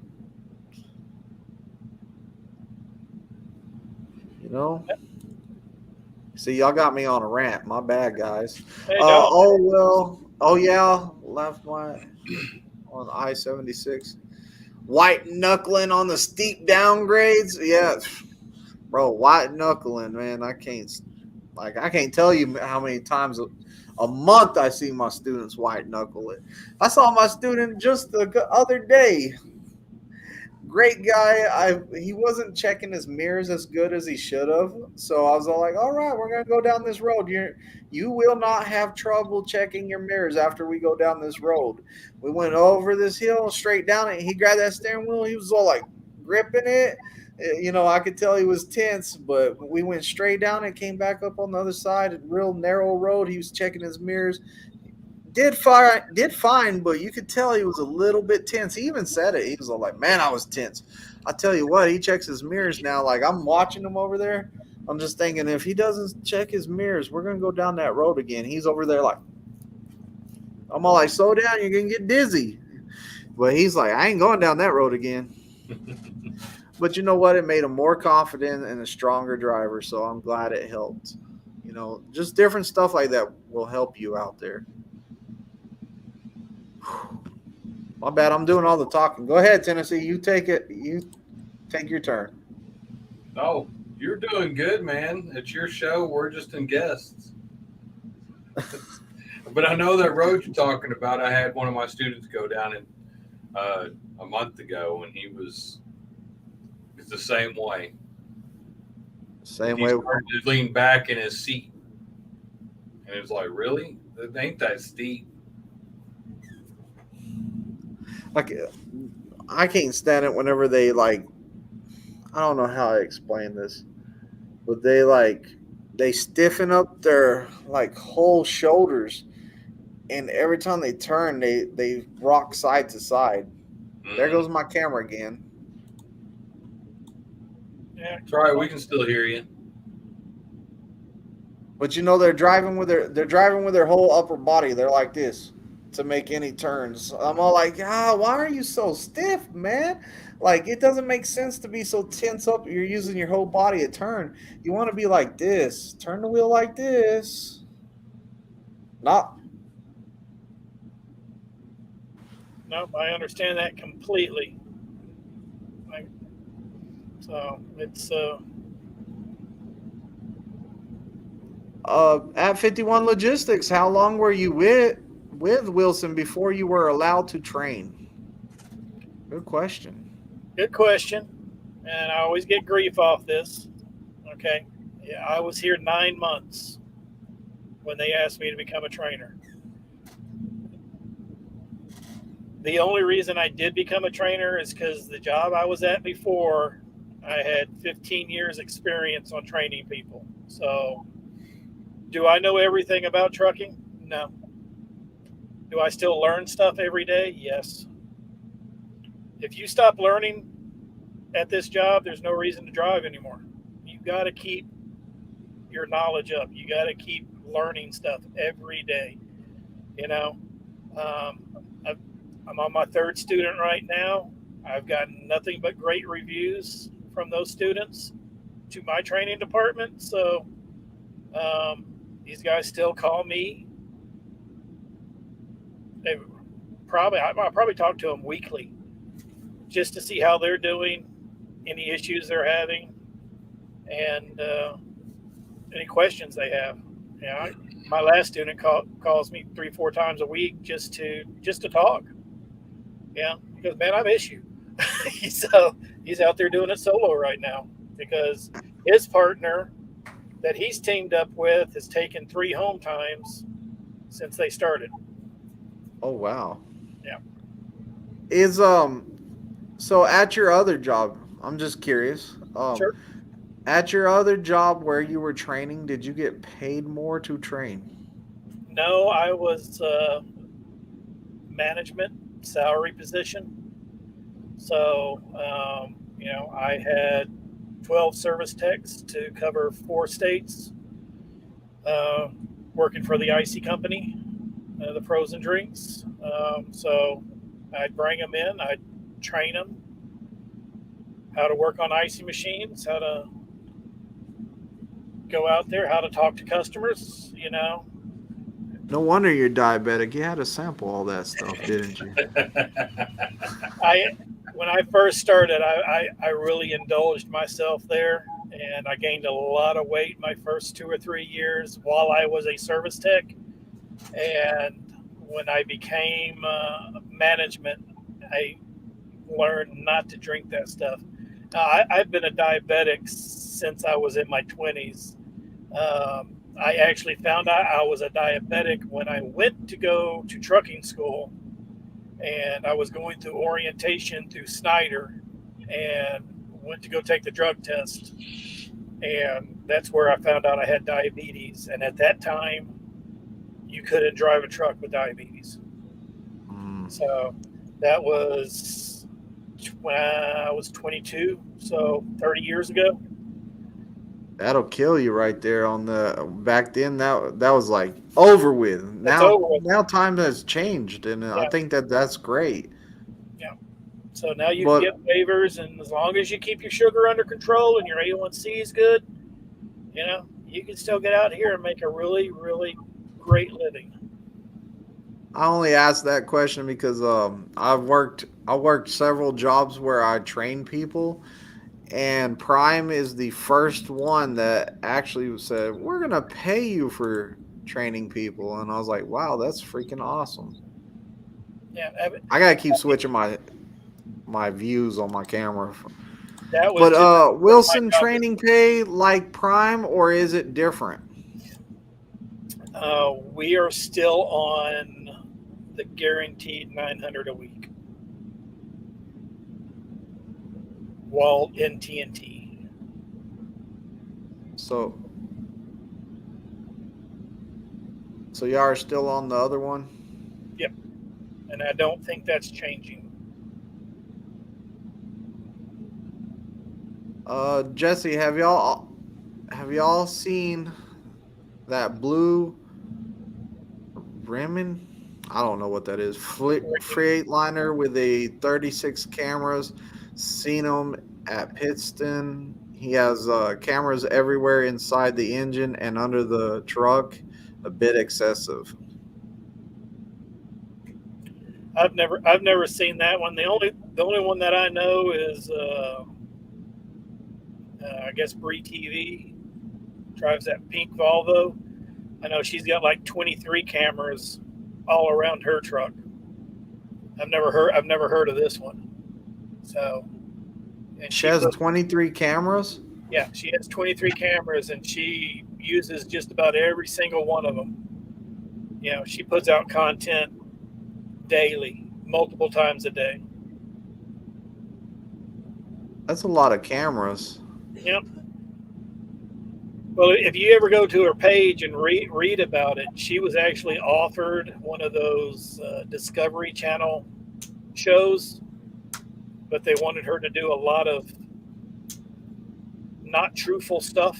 See, y'all got me on a rant. My bad, guys. Hey, Oh yeah, left my on I-76. White knuckling on the steep downgrades. Yeah, bro, white knuckling, man. I can't tell you how many times a month I see my students white knuckle it. I saw my student just the other day. Great guy. He wasn't checking his mirrors as good as he should have. So I was all like, all right, we're going to go down this road. You will not have trouble checking your mirrors after we go down this road. We went over this hill, straight down it. He grabbed that steering wheel. He was all like gripping it. I could tell he was tense, but we went straight down and came back up on the other side, real narrow road. He was checking his mirrors. Did fine, but you could tell he was a little bit tense. He even said it. He was all like, man, I was tense. I tell you what, he checks his mirrors now. Like, I'm watching him over there. I'm just thinking, if he doesn't check his mirrors, we're going to go down that road again. He's over there like, I'm all like, slow down, you're going to get dizzy. But he's like, I ain't going down that road again. But you know what? It made him more confident and a stronger driver, so I'm glad it helped. Just different stuff like that will help you out there. My bad. I'm doing all the talking. Go ahead, Tennessee. You take it. You take your turn. Oh, you're doing good, man. It's your show. We're just in guests. But I know that road you're talking about. I had one of my students go down it a month ago, and it's the same way. Same He way. started to lean back in his seat And it's like, really? It ain't that steep. Like, I can't stand it whenever they like. I don't know how I explain this, but they stiffen up their like whole shoulders, and every time they turn, they rock side to side. There Mhm. goes my camera again. Yeah. It's all right. We can still hear you. But you know they're driving with their whole upper body. They're like this to make any turns. I'm all like, why are you so stiff, man? Like it doesn't make sense to be so tense up. You're using your whole body to turn. You want to be like this. Turn the wheel like this. Not. No, I understand that completely. Like, so it's At 51 Logistics, how long were you with Wilson before you were allowed to train? Good question. good question, and I always get grief off this. Okay, yeah, I was here 9 months when they asked me to become a trainer. The only reason I did become a trainer is because the job I was at before, I had 15 years experience on training people. So, do I know everything about trucking? No. Do I still learn stuff every day? Yes. If you stop learning at this job, there's no reason to drive anymore. You got to keep your knowledge up. You got to keep learning stuff every day. You know, um, I'm on my third student right now. I've gotten nothing but great reviews from those students to my training department. So these guys still call me. I probably talk to them weekly just to see how they're doing, any issues they're having, and any questions they have. Yeah, my last student calls me 3-4 times a week just to talk. Yeah, because man, I miss you. he's out there doing it solo right now because his partner that he's teamed up with has taken 3 home times since they started. Oh wow. Yeah. Is so at your other job, I'm just curious. Sure. At your other job where you were training, did you get paid more to train? No, I was management salary position. So, I had 12 service techs to cover 4 states, working for the icy company, the frozen drinks. So I'd bring them in, I'd train them how to work on icy machines, how to go out there, how to talk to customers, No wonder you're diabetic. You had to sample all that stuff, didn't you? When I first started, I really indulged myself there, and I gained a lot of weight my first 2 or 3 years while I was a service tech. And when I became management, I learned not to drink that stuff. Now, I've been a diabetic since I was in my 20s. I actually found out I was a diabetic when I went to go to trucking school, and I was going through orientation through Snyder and went to go take the drug test. And that's where I found out I had diabetes. And at that time, you couldn't drive a truck with diabetes. So that was when I was 22, so 30 years ago. That'll kill you right there on the back then. That was like over with. Now time has changed, and I think that's great. Yeah. So now you can get waivers, and as long as you keep your sugar under control and your A1C is good, you can still get out here and make a really, really great living. I only asked that question because I worked several jobs where I train people, and Prime is the first one that actually said, we're going to pay you for training people. And I was like, wow, that's freaking awesome. Yeah. I got to keep switching my views on my camera. That was but Wilson training pay like Prime, or is it different? We are still on the guaranteed 900 a week while in TNT. So y'all are still on the other one? Yep. And I don't think that's changing. Jesse, have y'all seen that blue Bremen? I don't know what that is. Freightliner with a 36 cameras. Seen him at Pittston. He has cameras everywhere inside the engine and under the truck. A bit excessive. I've never seen that one. The only one that I know is I guess Bree TV drives that pink Volvo. I know she's got like 23 cameras all around her truck. I've never heard of this one. So, and She has 23 cameras? Yeah, she has 23 cameras, and she uses just about every single one of them. You know, she puts out content daily, multiple times a day. That's a lot of cameras. Yep. Well, if you ever go to her page and read about it, she was actually offered one of those Discovery Channel shows, but they wanted her to do a lot of not truthful stuff.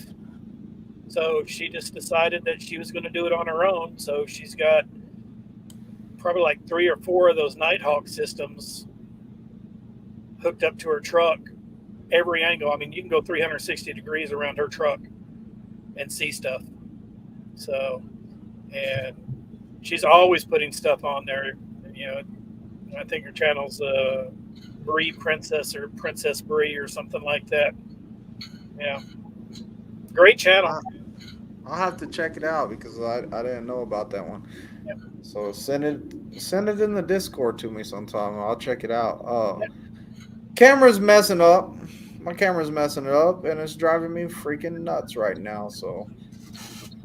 So she just decided that she was going to do it on her own. So she's got probably like 3 or 4 of those Nighthawk systems hooked up to her truck, every angle. I mean, you can go 360 degrees around her truck and see stuff. So, and she's always putting stuff on there. You know, I think her channel's Bree Princess or Princess Bree or something like that. Yeah, great channel. I'll have to check it out because I didn't know about that one. Yep. So send it in the Discord to me sometime. I'll check it out. Camera's messing up. My camera's messing it up, and it's driving me freaking nuts right now. So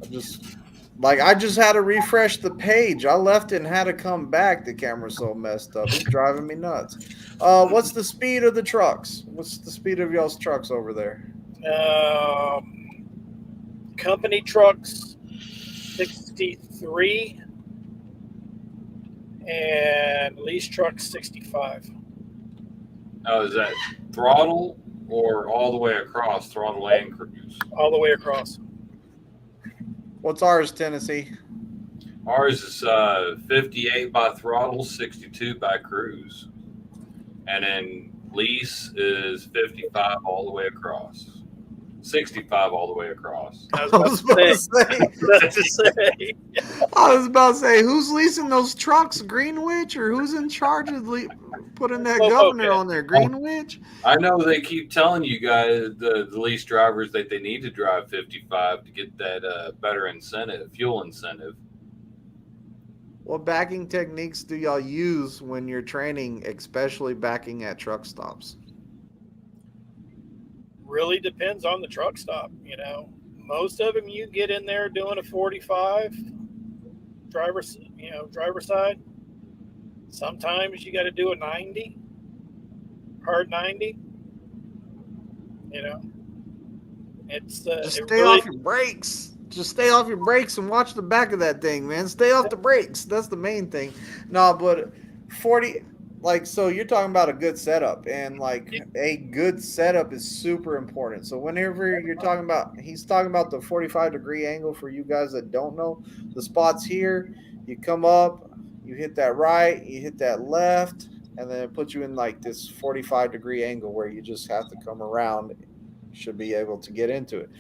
I just had to refresh the page. I left it and had to come back. The camera's so messed up. It's driving me nuts. What's the speed of the trucks? What's the speed of y'all's trucks over there? Company trucks 63 and lease trucks 65. Oh, is that throttle or all the way across, throttle and cruise? All the way across. What's ours, Tennessee? Ours is 58 by throttle, 62 by cruise. And then lease is 55 all the way across. 65 all the way across. I was about to say. I was about to say, who's leasing those trucks, Greenwich, or who's in charge of putting that governor on there, Greenwich? I know they keep telling you guys, the lease drivers, that they need to drive 55 to get that better incentive, fuel incentive. What backing techniques do y'all use when you're training, especially backing at truck stops? Really depends on the truck stop. You know, most of them you get in there doing a 45 driver side. Sometimes you got to do a 90, hard 90. You know, it's just stay off your brakes. Just stay off your brakes and watch the back of that thing, man. Stay off the brakes. That's the main thing. No, but 40. Like, so you're talking about a good setup, and like a good setup is super important. So whenever you're talking about, he's talking about the 45-degree angle for you guys that don't know. The spot's here. You come up, you hit that right, you hit that left, and then it puts you in like this 45-degree angle where you just have to come around. You should be able to get into it.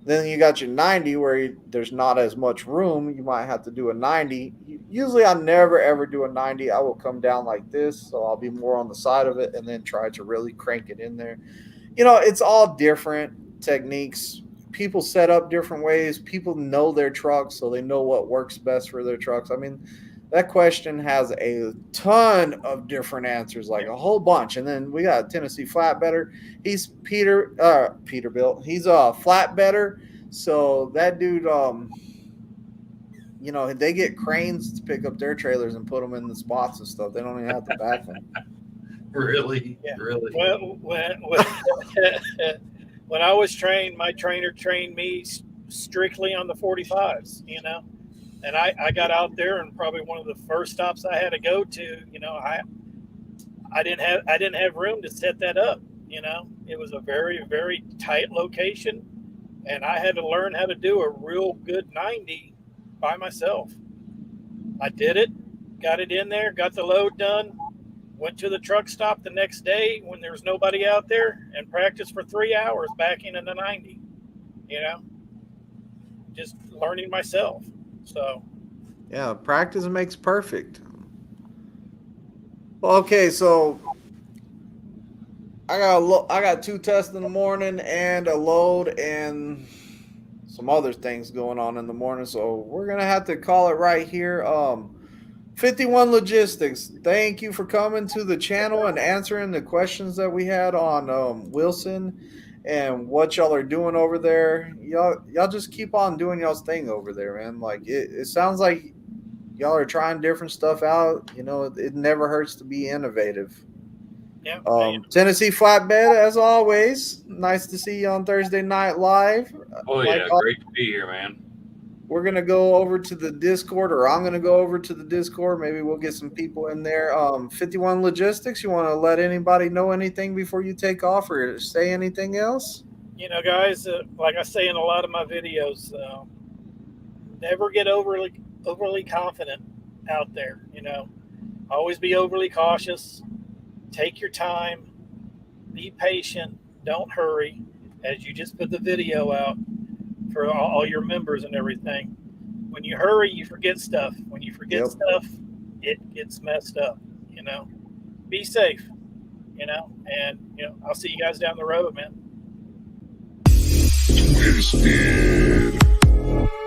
Then you got your 90 where there's not as much room. You might have to do a 90. Usually I never, ever do a 90. I will come down like this, so I'll be more on the side of it and then try to really crank it in there. You know, it's all different techniques. People set up different ways. People know their trucks, so they know what works best for their trucks. I mean, that question has a ton of different answers, like a whole bunch. And then we got a Tennessee flatbedder. He's Peterbilt. He's a flatbedder. So that dude, you know, they get cranes to pick up their trailers and put them in the spots and stuff. They don't even have to back them. Really? Yeah. Really? When I was trained, my trainer trained me strictly on the 45s, you know, and I got out there, and probably one of the first stops I had to go to, you know, I didn't have room to set that up. You know, it was a very, very tight location, and I had to learn how to do a real good 90 by myself. I did it, got it in there, got the load done, went to the truck stop the next day when there was nobody out there, and practiced for 3 hours backing in the 90, you know, just learning myself. So, Yeah, practice makes perfect. Okay, so I got 2 tests in the morning and a load and some other things going on in the morning, so we're gonna have to call it right here. 51 Logistics, thank you for coming to the channel and answering the questions that we had on Wilson and what y'all are doing over there. Y'all just keep on doing y'all's thing over there, man. Like it sounds like y'all are trying different stuff out. You know, it never hurts to be innovative. yeah. Tennessee Flatbed, as always. Nice to see you on Thursday Night Live. Oh, Like, yeah. Great to be here, man. we're going to go over to the Discord, or I'm going to go over to the Discord. Maybe we'll get some people in there. 51 Logistics, you want to let anybody know anything before you take off or say anything else? You know, guys, like I say in a lot of my videos, never get overly confident out there. You know, always be overly cautious. Take your time. Be patient. Don't hurry. As you just put the video out for all your members and everything. When you hurry, you forget stuff. When you forget stuff, it gets messed up. You know, be safe. You know, and you know, I'll see you guys down the road, man. Twisted.